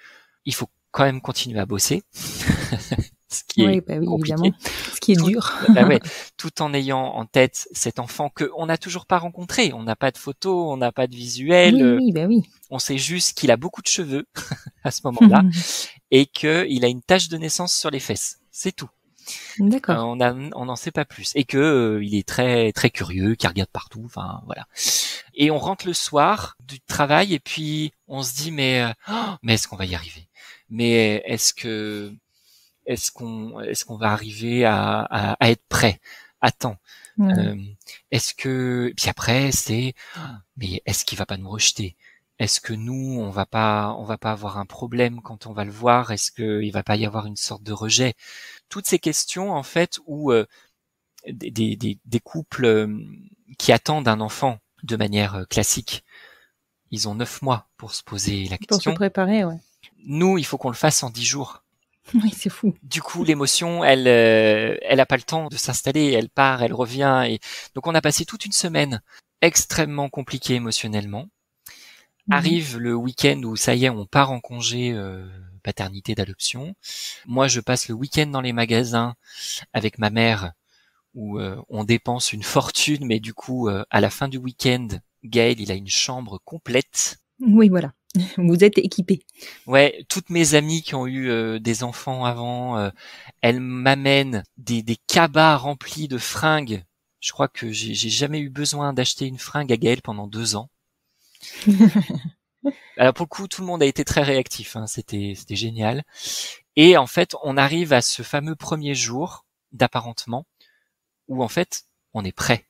il faut quand même continuer à bosser, ce qui est Oui, bah oui, compliqué, évidemment. Ce qui est tout, dur. bah ouais, tout en ayant en tête cet enfant que on n'a toujours pas rencontré. On n'a pas de photos, on n'a pas de visuel. Oui, oui, bah oui. On sait juste qu'il a beaucoup de cheveux à ce moment-là et qu'il a une tache de naissance sur les fesses. C'est tout. D'accord. On n'en sait pas plus et que il est très très curieux, qu'il regarde partout. Enfin voilà. Et on rentre le soir du travail et puis on se dit mais est-ce qu'on va y arriver? Mais est-ce qu'on va arriver à être prêt à temps? Ouais. Est-ce que puis après mais est-ce qu'il va pas nous rejeter? Est-ce que nous on va pas avoir un problème quand on va le voir? Est-ce que il va pas y avoir une sorte de rejet? Toutes ces questions en fait où des couples qui attendent un enfant de manière classique, ils ont 9 mois pour se poser la Pour se question. préparer, ouais. Nous, il faut qu'on le fasse en 10 jours. Oui, c'est fou. Du coup, l'émotion, elle a pas le temps de s'installer, elle part, elle revient, et donc on a passé toute une semaine extrêmement compliquée émotionnellement. Arrive le week-end où ça y est, on part en congé paternité d'adoption. Moi, je passe le week-end dans les magasins avec ma mère où on dépense une fortune, mais du coup, à la fin du week-end, Gaël, il a une chambre complète. Oui, voilà. Vous êtes équipés. Ouais, toutes mes amies qui ont eu des enfants avant, elles m'amènent des cabas remplis de fringues. Je crois que j'ai jamais eu besoin d'acheter une fringue à Gaël pendant 2 ans. Alors pour le coup, tout le monde a été très réactif, hein, c'était génial. Et en fait, on arrive à ce fameux premier jour d'apparentement où en fait, on est prêt.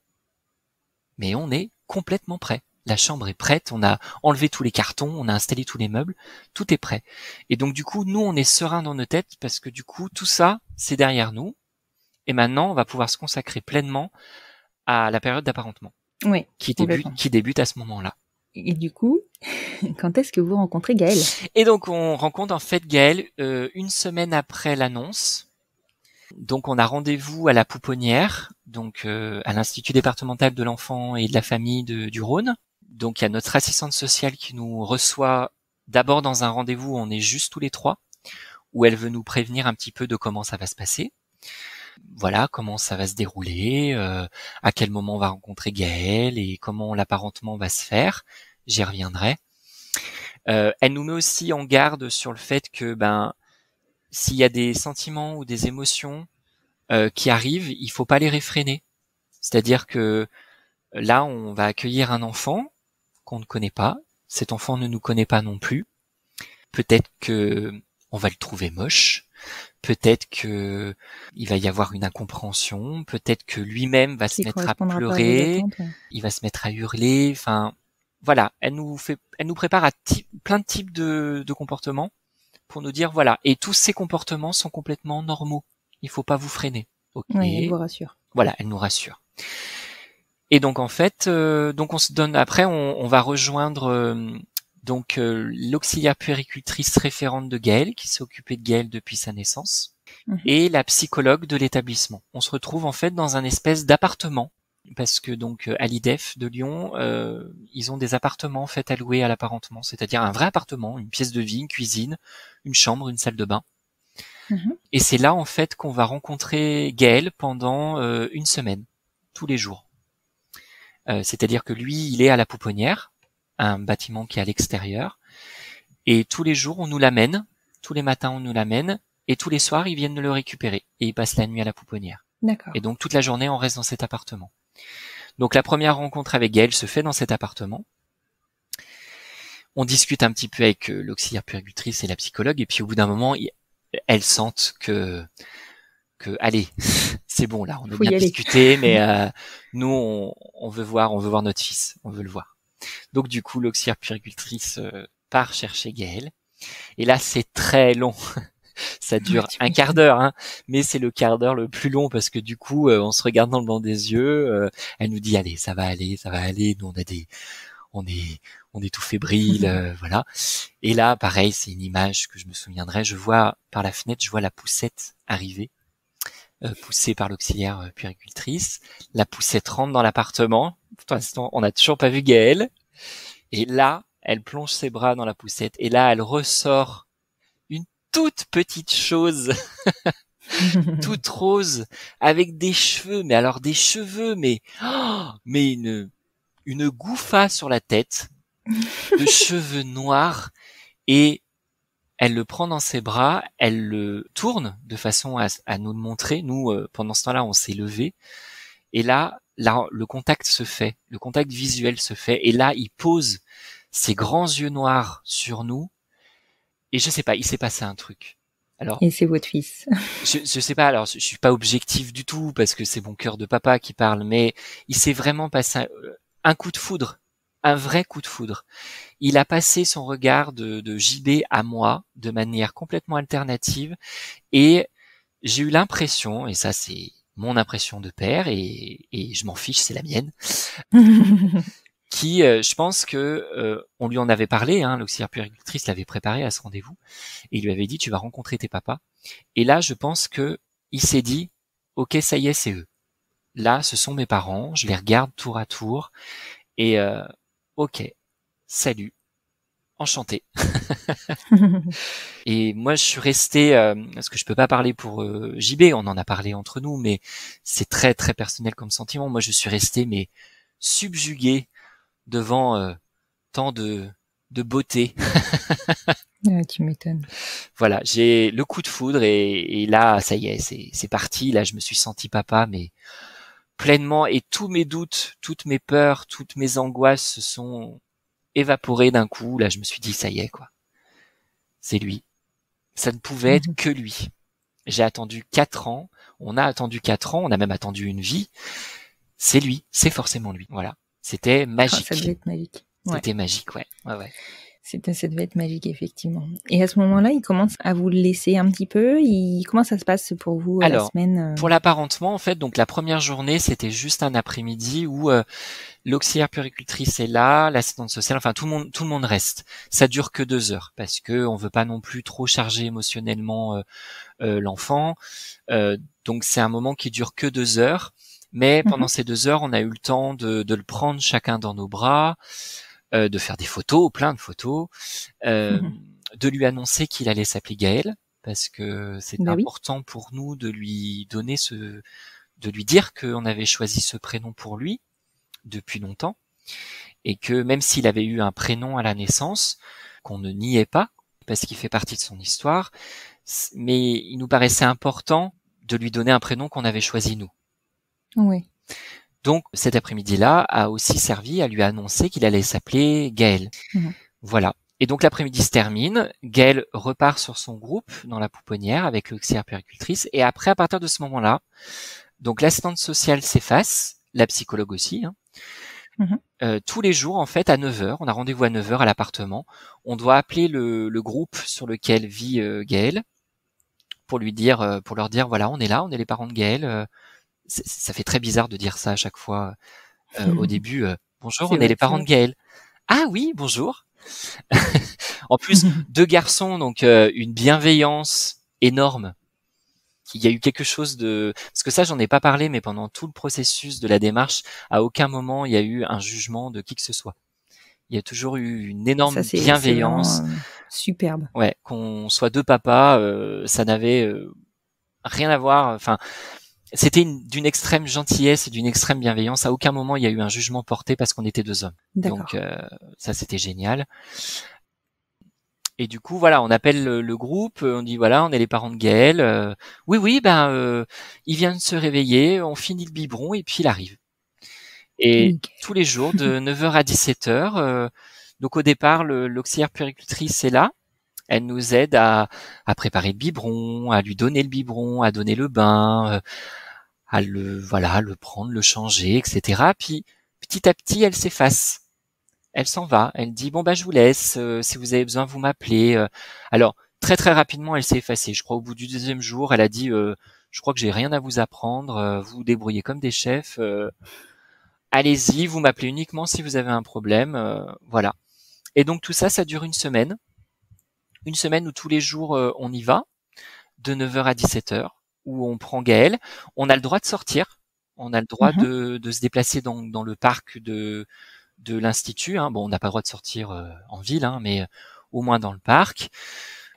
Mais on est complètement prêt. La chambre est prête, on a enlevé tous les cartons, on a installé tous les meubles, tout est prêt. Et donc du coup, nous, on est serein dans nos têtes parce que du coup, tout ça, c'est derrière nous. Et maintenant, on va pouvoir se consacrer pleinement à la période d'apparentement Oui, qui complètement. débute à ce moment-là. Et du coup, quand est-ce que vous rencontrez Gaël? Et donc, on rencontre en fait Gaël une semaine après l'annonce. Donc on a rendez-vous à la Pouponnière, donc à l'Institut départemental de l'enfant et de la famille du Rhône. Donc il y a notre assistante sociale qui nous reçoit d'abord dans un rendez-vous où on est juste tous les trois, où elle veut nous prévenir un petit peu de comment ça va se passer. Voilà, comment ça va se dérouler, à quel moment on va rencontrer Gaël et comment l'apparentement va se faire. J'y reviendrai. Elle nous met aussi en garde sur le fait que s'il y a des sentiments ou des émotions qui arrivent, il faut pas les réfréner. C'est-à-dire que là, on va accueillir un enfant qu'on ne connaît pas. Cet enfant ne nous connaît pas non plus. Peut-être que on va le trouver moche. Peut-être que il va y avoir une incompréhension. Peut-être que lui-même va se mettre à pleurer. Il va se mettre à hurler. Enfin, voilà. Elle nous prépare à plein de types de comportements pour nous dire voilà. Et tous ces comportements sont complètement normaux. Il faut pas vous freiner. Ok. Oui, elle vous rassure. Voilà, elle nous rassure. Et donc en fait, donc on se donne après, on va rejoindre l'auxiliaire puéricultrice référente de Gaël, qui s'est occupée de Gaël depuis sa naissance, et la psychologue de l'établissement. On se retrouve en fait dans un espèce d'appartement, parce que donc à l'IDEF de Lyon, ils ont des appartements en fait alloués à l'apparentement, c'est-à-dire un vrai appartement, une pièce de vie, une cuisine, une chambre, une salle de bain. Et c'est là en fait qu'on va rencontrer Gaël pendant une semaine, tous les jours. C'est-à-dire que lui, il est à la Pouponnière, un bâtiment qui est à l'extérieur, et tous les jours on nous l'amène, tous les matins on nous l'amène, et tous les soirs ils viennent le récupérer, et il passe la nuit à la Pouponnière. D'accord. Et donc toute la journée on reste dans cet appartement. Donc la première rencontre avec Gaël se fait dans cet appartement. On discute un petit peu avec l'auxiliaire puéricultrice et la psychologue, et puis au bout d'un moment, elles sentent que allez, c'est bon là, on a bien discuté, mais nous on veut voir notre fils, on veut le voir. Donc du coup, l'auxiliaire puéricultrice part chercher Gaël, et là c'est très long. Ça dure un quart d'heure, hein, mais c'est le quart d'heure le plus long parce que du coup, on se regarde dans le blanc des yeux. Elle nous dit allez, ça va aller. Nous on est tout fébrile, voilà. Et là, pareil, c'est une image que je me souviendrai. Je vois par la fenêtre, je vois la poussette arriver. Poussée par l'auxiliaire puéricultrice. La poussette rentre dans l'appartement. Pour l'instant, on n'a toujours pas vu Gaël. Et là, elle plonge ses bras dans la poussette. Et là, elle ressort une toute petite chose, toute rose, avec des cheveux. Mais alors des cheveux, mais une gouffa sur la tête, de cheveux noirs. Et elle le prend dans ses bras, elle le tourne de façon à nous le montrer. Nous, pendant ce temps-là, on s'est levé. Et là, le contact se fait, le contact visuel se fait. Et là, il pose ses grands yeux noirs sur nous. Et je sais pas, il s'est passé un truc. Alors, et c'est votre fils. je sais pas, alors je suis pas objectif du tout parce que c'est mon cœur de papa qui parle, mais il s'est vraiment passé un coup de foudre. Un vrai coup de foudre. Il a passé son regard de JB à moi de manière complètement alternative et j'ai eu l'impression, et ça c'est mon impression de père et je m'en fiche, c'est la mienne, qui, je pense que on lui en avait parlé, hein, l'auxiliaire puéricultrice l'avait préparé à ce rendez-vous et il lui avait dit tu vas rencontrer tes papas. Et là, je pense que il s'est dit ok, ça y est, c'est eux. Là, ce sont mes parents, je les regarde tour à tour et ok, salut, enchanté. Et moi, je suis resté, parce que je peux pas parler pour JB, on en a parlé entre nous, mais c'est très très personnel comme sentiment. Moi, je suis resté mais subjugué devant tant de beauté. Ah, tu m'étonnes. Voilà, j'ai le coup de foudre et là, ça y est, c'est parti. Là, je me suis senti papa, mais pleinement, et tous mes doutes, toutes mes peurs, toutes mes angoisses se sont évaporées d'un coup. Là, je me suis dit, ça y est, quoi. C'est lui. Ça ne pouvait être que lui. J'ai attendu 4 ans. On a attendu 4 ans. On a même attendu une vie. C'est lui. C'est forcément lui. Voilà. C'était magique. Ça devait être magique. C'était magique, ouais. Ouais. Ça devait être magique, effectivement. Et à ce moment-là, il commence à vous le laisser un petit peu. Comment ça se passe pour vous la Alors, semaine pour l'apparentement, en fait, donc la première journée, c'était juste un après-midi où l'auxiliaire puéricultrice est là, l'assistante sociale, enfin tout le monde reste. Ça dure que 2 heures parce que on veut pas non plus trop charger émotionnellement l'enfant. Donc c'est un moment qui dure que 2 heures. Mais pendant ces 2 heures, on a eu le temps de le prendre chacun dans nos bras, de faire des photos, plein de photos, de lui annoncer qu'il allait s'appeler Gaël, parce que c'est Bah oui. important pour nous de lui donner de lui dire qu'on avait choisi ce prénom pour lui depuis longtemps, et que même s'il avait eu un prénom à la naissance, qu'on ne niait pas, parce qu'il fait partie de son histoire, mais il nous paraissait important de lui donner un prénom qu'on avait choisi nous. Oui. Donc cet après-midi-là a aussi servi à lui annoncer qu'il allait s'appeler Gaël. Voilà. Et donc l'après-midi se termine, Gaël repart sur son groupe dans la pouponnière avec l'auxiliaire puéricultrice, et après, à partir de ce moment-là, donc l'assistante sociale s'efface, la psychologue aussi, tous les jours, en fait, à 9h, on a rendez-vous à 9h à l'appartement, on doit appeler le groupe sur lequel vit Gaël pour leur dire, voilà, on est là, on est les parents de Gaël. Ça fait très bizarre de dire ça à chaque fois au début. Bonjour, on est les parents de Gaël. Ah oui, bonjour. En plus, 2 garçons, donc une bienveillance énorme. Il y a eu quelque chose parce que ça, j'en ai pas parlé, mais pendant tout le processus de la démarche, à aucun moment il y a eu un jugement de qui que ce soit. Il y a toujours eu une énorme bienveillance. C'est vraiment, superbe. Ouais, qu'on soit 2 papas, ça n'avait rien à voir. Enfin, c'était d'une extrême gentillesse et d'une extrême bienveillance. À aucun moment il y a eu un jugement porté parce qu'on était 2 hommes. D'accord. Donc ça, c'était génial. Et du coup, voilà, on appelle le groupe, on dit voilà, on est les parents de Gaël. Oui, il vient de se réveiller, on finit le biberon et puis il arrive. Et Nickel. tous les jours de 9h à 17h. Donc au départ, l'auxiliaire puéricultrice est là. Elle nous aide à préparer le biberon, à lui donner le biberon, à donner le bain, à le prendre, le changer, etc. Puis petit à petit, elle s'efface. Elle s'en va. Elle dit bon je vous laisse. Si vous avez besoin, vous m'appelez. Alors très très rapidement, elle s'est effacée. Je crois au bout du 2e jour, elle a dit je crois que j'ai rien à vous apprendre. Vous vous débrouillez comme des chefs. Allez-y, vous m'appelez uniquement si vous avez un problème. Voilà. Et donc tout ça, ça dure une semaine. Une semaine où tous les jours on y va, de 9h à 17h, où on prend Gaël. On a le droit de sortir. On a le droit de se déplacer dans le parc de l'institut. Bon, on n'a pas le droit de sortir en ville, mais au moins dans le parc.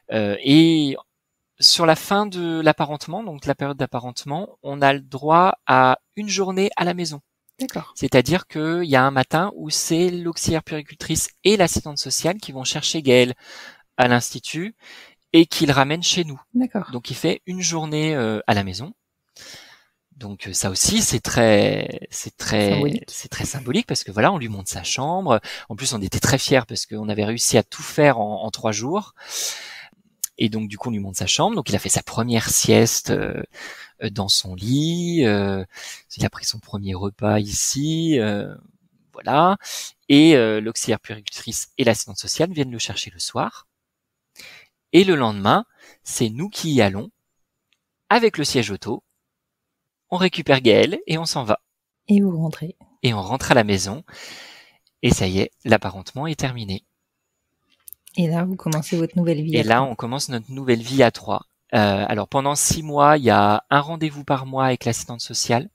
Et sur la fin de l'apparentement, donc la période d'apparentement, on a le droit à une journée à la maison. D'accord. C'est-à-dire qu'il y a un matin où c'est l'auxiliaire puéricultrice et l'assistante sociale qui vont chercher Gaël à l'institut et qui le ramènent chez nous. D'accord. Donc il fait une journée à la maison. Donc ça aussi c'est très symbolique parce que voilà, on lui montre sa chambre. En plus on était très fiers parce qu'on avait réussi à tout faire en 3 jours. Et donc du coup on lui montre sa chambre. Donc il a fait sa première sieste dans son lit. Il a pris son premier repas ici. Voilà. Et l'auxiliaire puéricultrice et l'assistante sociale viennent le chercher le soir. Et le lendemain, c'est nous qui y allons avec le siège auto. On récupère Gaël et on s'en va. Et vous rentrez. Et on rentre à la maison. Et ça y est, l'apparentement est terminé. Et là, vous commencez votre nouvelle vie. Et là, on commence notre nouvelle vie à 3. Alors pendant 6 mois, il y a un rendez-vous par mois avec l'assistante sociale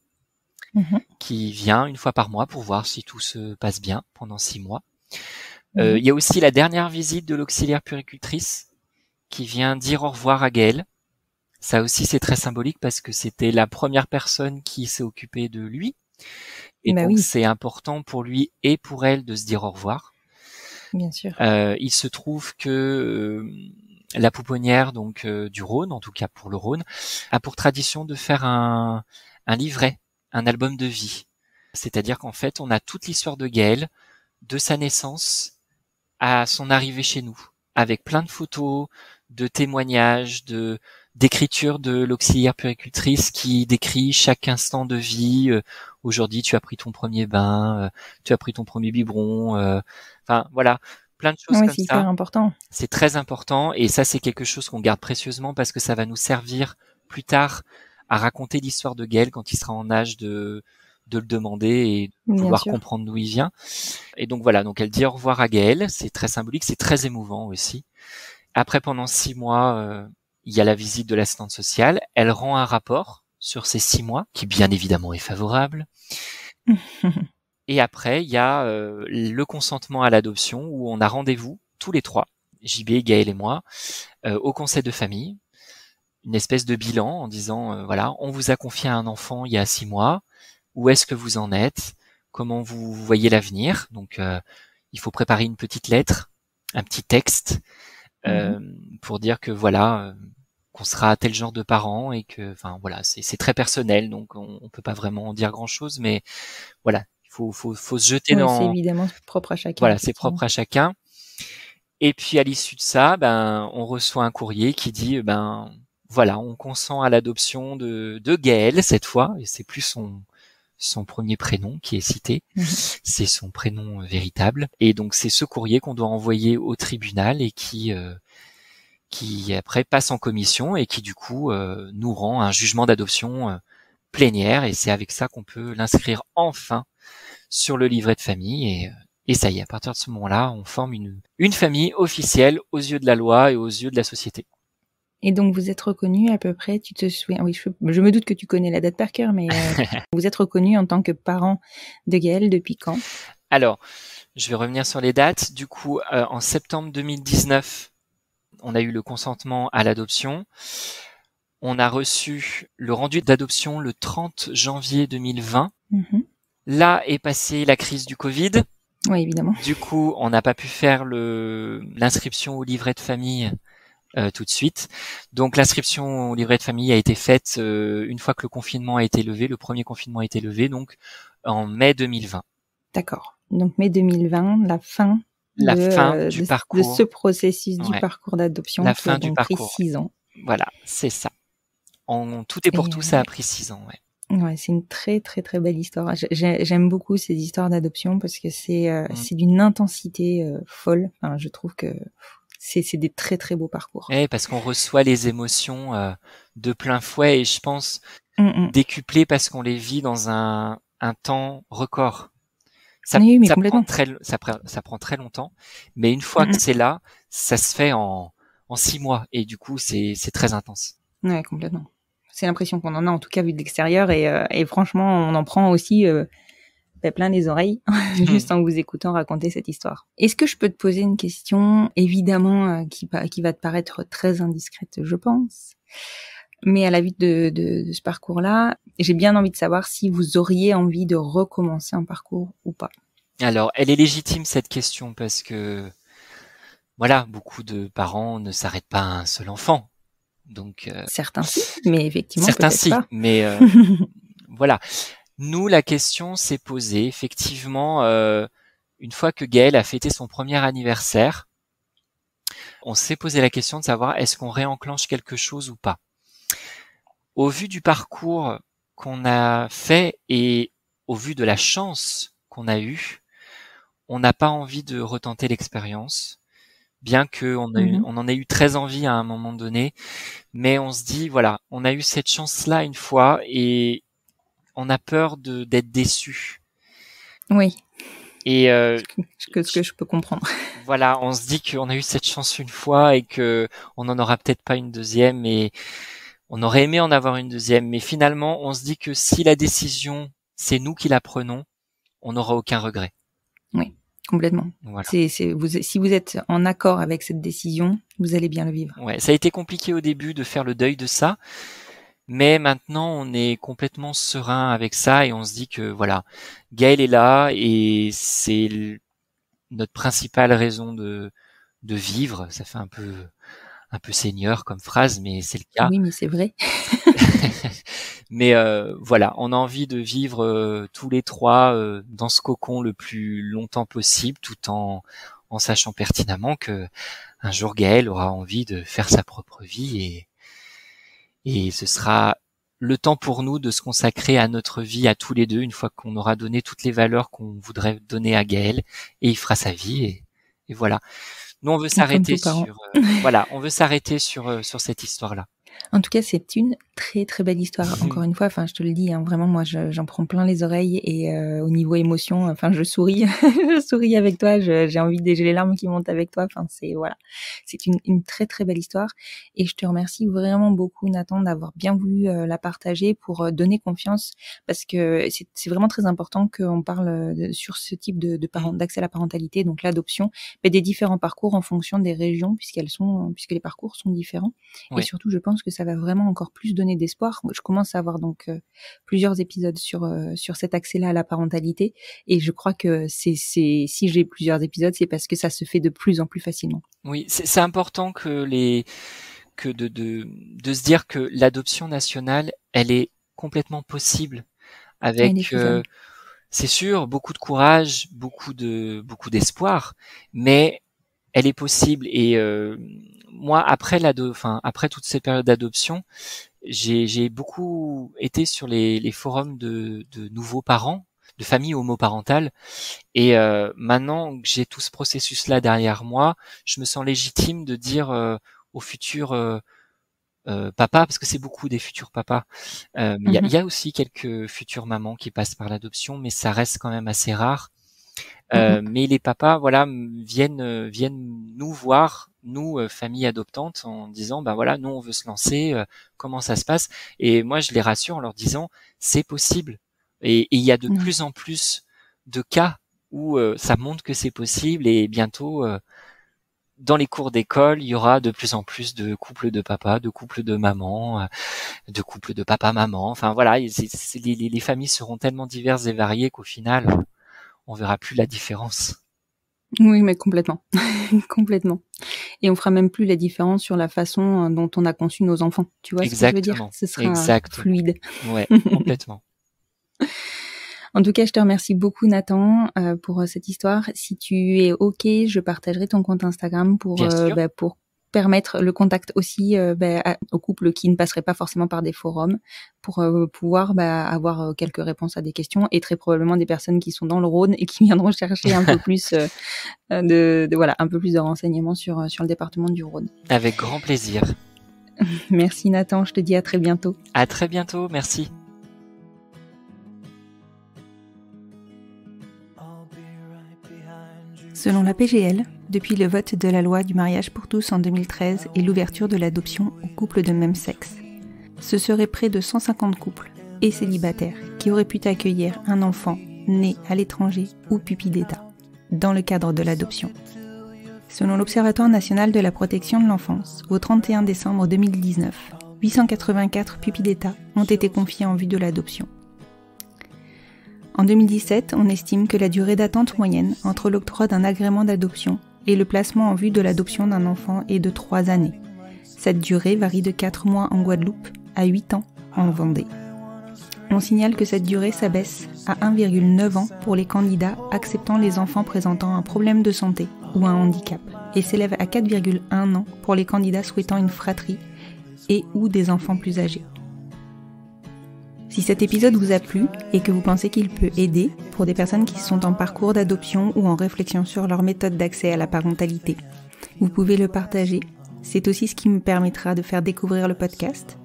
qui vient une fois par mois pour voir si tout se passe bien pendant 6 mois. Il y a aussi la dernière visite de l'auxiliaire puéricultrice qui vient dire au revoir à Gaël. Ça aussi, c'est très symbolique parce que c'était la première personne qui s'est occupée de lui. Et donc, c'est important pour lui et pour elle de se dire au revoir. Bien sûr. Il se trouve que la pouponnière donc du Rhône, en tout cas pour le Rhône, a pour tradition de faire un livret, un album de vie. C'est-à-dire qu'en fait, on a toute l'histoire de Gaël, de sa naissance à son arrivée chez nous, avec plein de photos, de témoignages, d'écriture de l'auxiliaire puéricultrice qui décrit chaque instant de vie. Aujourd'hui, tu as pris ton premier bain, tu as pris ton premier biberon. Enfin, voilà, plein de choses Ouais, comme c'est hyper ça. important. C'est très important et ça, c'est quelque chose qu'on garde précieusement parce que ça va nous servir plus tard à raconter l'histoire de Gaël quand il sera en âge de le demander et de Bien vouloir sûr. comprendre d'où il vient. Et donc voilà, donc elle dit au revoir à Gaël, c'est très symbolique, c'est très émouvant aussi. Après, pendant 6 mois, il y a la visite de l'assistante sociale. Elle rend un rapport sur ces 6 mois, qui bien évidemment est favorable. Et après, il y a le consentement à l'adoption où on a rendez-vous tous les trois, JB, Gaël et moi, au conseil de famille, une espèce de bilan en disant voilà, on vous a confié un enfant il y a 6 mois, où est-ce que vous en êtes, comment vous voyez l'avenir. Donc il faut préparer une petite lettre, un petit texte pour dire que voilà qu'on sera tel genre de parent et que enfin voilà, c'est très personnel, donc on peut pas vraiment en dire grand-chose, mais voilà, faut se jeter Oui, c'est dans évidemment propre à chacun, voilà, c'est effectivement. propre à chacun. Et puis à l'issue de ça, ben on reçoit un courrier qui dit ben voilà, on consent à l'adoption de Gaël cette fois, et c'est plus son premier prénom qui est cité, c'est son prénom véritable. Et donc c'est ce courrier qu'on doit envoyer au tribunal et qui après passe en commission et qui du coup nous rend un jugement d'adoption plénière, et c'est avec ça qu'on peut l'inscrire enfin sur le livret de famille, et ça y est, à partir de ce moment-là, on forme une famille officielle aux yeux de la loi et aux yeux de la société. Et donc, vous êtes reconnu à peu près, tu te souviens, oui, je me doute que tu connais la date par cœur, mais vous êtes reconnu en tant que parent de Gaël depuis quand? Alors, je vais revenir sur les dates. Du coup, en septembre 2019, on a eu le consentement à l'adoption. On a reçu le rendu d'adoption le 30 janvier 2020. Là est passée la crise du Covid. Oui, évidemment. Du coup, on n'a pas pu faire l'inscription au livret de famille tout de suite. Donc l'inscription au livret de famille a été faite une fois que le confinement a été levé, le premier confinement a été levé, donc en mai 2020. D'accord. Donc mai 2020, la fin Du de parcours. ce processus du Ouais. parcours d'adoption La qui fin a du donc pris parcours. 6 ans. Voilà, c'est ça. En tout et pour tout, ça a pris 6 ans. Ouais. Ouais, c'est une très très très belle histoire. J'aime beaucoup ces histoires d'adoption parce que c'est d'une intensité folle. Enfin, je trouve que c'est des très très beaux parcours. Ouais, parce qu'on reçoit les émotions de plein fouet, et je pense décuplées parce qu'on les vit dans un temps record. Ça prend très longtemps, mais une fois que c'est là, ça se fait en 6 mois, et du coup c'est très intense. Ouais, complètement. C'est l'impression qu'on en a, en tout cas vu de l'extérieur, et franchement on en prend aussi plein les oreilles juste en vous écoutant raconter cette histoire. Est-ce que je peux te poser une question, évidemment qui va te paraître très indiscrète, je pense, mais à la vue de ce parcours-là, j'ai bien envie de savoir si vous auriez envie de recommencer un parcours ou pas. Alors, elle est légitime cette question parce que voilà, beaucoup de parents ne s'arrêtent pas à un seul enfant. Donc certains si, mais effectivement certains peut-être si, pas. mais voilà. Nous, la question s'est posée effectivement une fois que Gaël a fêté son premier anniversaire. On s'est posé la question de savoir est-ce qu'on réenclenche quelque chose ou pas. Au vu du parcours qu'on a fait et au vu de la chance qu'on a eue, on n'a pas envie de retenter l'expérience, bien que on en ait eu très envie à un moment donné, mais on se dit voilà, on a eu cette chance-là une fois et on a peur d'être déçu. Oui. Et ce que je peux comprendre. Voilà, on se dit qu'on a eu cette chance une fois et que on n'en aura peut-être pas une deuxième, et on aurait aimé en avoir une deuxième, mais finalement on se dit que si la décision c'est nous qui la prenons, on n'aura aucun regret. Oui, complètement. Voilà. Si vous êtes en accord avec cette décision, vous allez bien le vivre. Ouais, ça a été compliqué au début de faire le deuil de ça, mais maintenant on est complètement serein avec ça et on se dit que voilà, Gaël est là et c'est notre principale raison de vivre. Ça fait un peu seigneur comme phrase, mais c'est le cas. Oui, mais c'est vrai. Mais voilà, on a envie de vivre tous les trois dans ce cocon le plus longtemps possible, tout en sachant pertinemment que un jour Gaël aura envie de faire sa propre vie, et ce sera le temps pour nous de se consacrer à notre vie à tous les deux une fois qu'on aura donné toutes les valeurs qu'on voudrait donner à Gaël, et il fera sa vie voilà. Nous, on veut Comme s'arrêter tout parent. sur, voilà, on veut s'arrêter sur cette histoire-là. En tout cas, c'est une très très belle histoire. Encore une fois, enfin, je te le dis, hein, vraiment, moi, j'en prends plein les oreilles et au niveau émotion, enfin, je souris, je souris avec toi. J'ai envie j'ai les larmes qui montent avec toi. Enfin, c'est une très très belle histoire. Et je te remercie vraiment beaucoup, Nathan, d'avoir bien voulu la partager pour donner confiance, parce que c'est vraiment très important qu'on parle sur ce type de d'accès à la parentalité, donc l'adoption, mais des différents parcours en fonction des régions, puisque les parcours sont différents. Oui. Et surtout, je pense que ça va vraiment encore plus donner d'espoir. Je commence à avoir donc plusieurs épisodes sur cet accès-là à la parentalité, et je crois que si j'ai plusieurs épisodes, c'est parce que ça se fait de plus en plus facilement. Oui, c'est important que de se dire que l'adoption nationale, elle est complètement possible avec, c'est sûr, beaucoup de courage, beaucoup d'espoir, mais elle est possible. Et moi, après toute cette période d'adoption, j'ai beaucoup été sur les forums de nouveaux parents, de familles homoparentales, et maintenant que j'ai tout ce processus-là derrière moi, je me sens légitime de dire aux futurs papas, parce que c'est beaucoup des futurs papas. Il y a aussi quelques futures mamans qui passent par l'adoption, mais ça reste quand même assez rare. Mais les papas, voilà, viennent nous voir, nous, famille adoptante, en disant, bah voilà, nous on veut se lancer, comment ça se passe? Et moi je les rassure en leur disant, c'est possible. Et il y a de plus en plus de cas où ça montre que c'est possible, et bientôt dans les cours d'école, il y aura de plus en plus de couples de papas, de couples de mamans, de couples de papa-maman. Enfin voilà, les familles seront tellement diverses et variées qu'au final, on verra plus la différence. Oui, mais complètement. Complètement. Et on fera même plus la différence sur la façon dont on a conçu nos enfants. Tu vois ce que je veux dire? Ce sera fluide. Ouais, complètement. En tout cas, je te remercie beaucoup, Nathan, pour cette histoire. Si tu es OK, je partagerai ton compte Instagram pour permettre le contact aussi aux couples qui ne passeraient pas forcément par des forums, pour pouvoir avoir quelques réponses à des questions, et très probablement des personnes qui sont dans le Rhône et qui viendront chercher un peu plus un peu plus de renseignements sur le département du Rhône. Avec grand plaisir. Merci, Nathan, je te dis à très bientôt. À très bientôt, merci. Selon la PGL, depuis le vote de la loi du mariage pour tous en 2013 et l'ouverture de l'adoption aux couples de même sexe, ce seraient près de 150 couples et célibataires qui auraient pu accueillir un enfant né à l'étranger ou pupille d'État dans le cadre de l'adoption. Selon l'Observatoire national de la protection de l'enfance, au 31 décembre 2019, 884 pupilles d'État ont été confiées en vue de l'adoption. En 2017, on estime que la durée d'attente moyenne entre l'octroi d'un agrément d'adoption et le placement en vue de l'adoption d'un enfant est de 3 années. Cette durée varie de 4 mois en Guadeloupe à 8 ans en Vendée. On signale que cette durée s'abaisse à 1,9 ans pour les candidats acceptant les enfants présentant un problème de santé ou un handicap, et s'élève à 4,1 ans pour les candidats souhaitant une fratrie et ou des enfants plus âgés. Si cet épisode vous a plu et que vous pensez qu'il peut aider pour des personnes qui sont en parcours d'adoption ou en réflexion sur leur méthode d'accès à la parentalité, vous pouvez le partager. C'est aussi ce qui me permettra de faire découvrir le podcast.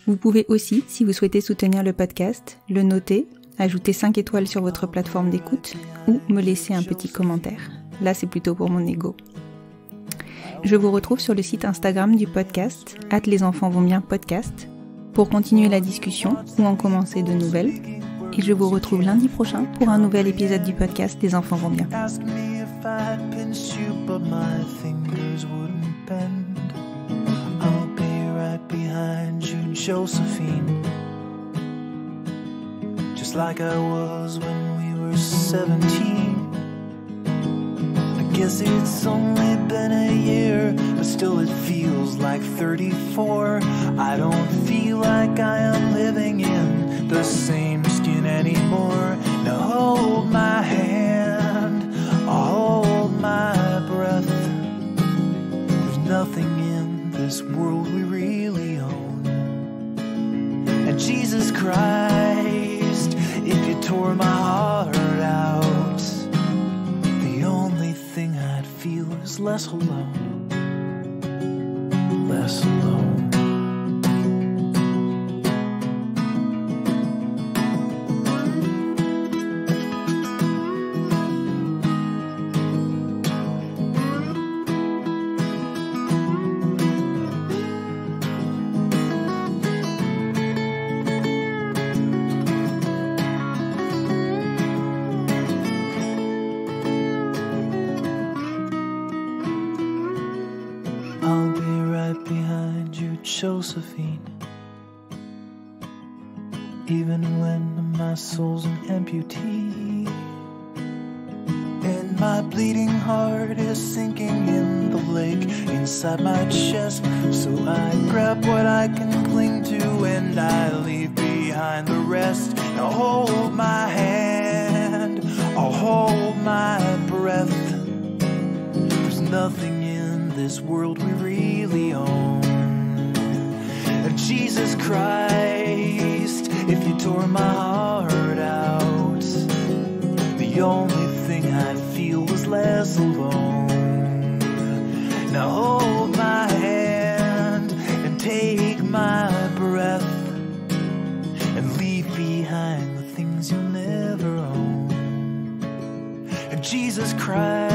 Vous pouvez aussi, si vous souhaitez soutenir le podcast, le noter, ajouter 5 étoiles sur votre plateforme d'écoute ou me laisser un petit commentaire. Là, c'est plutôt pour mon ego. Je vous retrouve sur le site Instagram du podcast, @lesenfantsvontsbienpodcast, pour continuer la discussion ou en commencer de nouvelles. Et je vous retrouve lundi prochain pour un nouvel épisode du podcast Les enfants vont bien. Josephine, just like I was when we were 17. I guess it's only been a year, but still it feels like 34. I don't feel like I am living in the same skin anymore. Now hold my hand, hold my breath. There's nothing in this world we really own. And Jesus Christ, if you tore my heart out, the only thing I'd is less alone, less alone. I'll be right behind you, Josephine. Even when my soul's an amputee, and my bleeding heart is sinking in the lake inside my chest. So I grab what I can cling to and I leave behind the rest. Now hold my hand, I'll hold my breath. There's nothing in this world we really own. Jesus Christ, if you tore my heart out, the only thing I'd feel was less alone. Now hold my hand and take my breath and leave behind the things you'll never own. And Jesus Christ,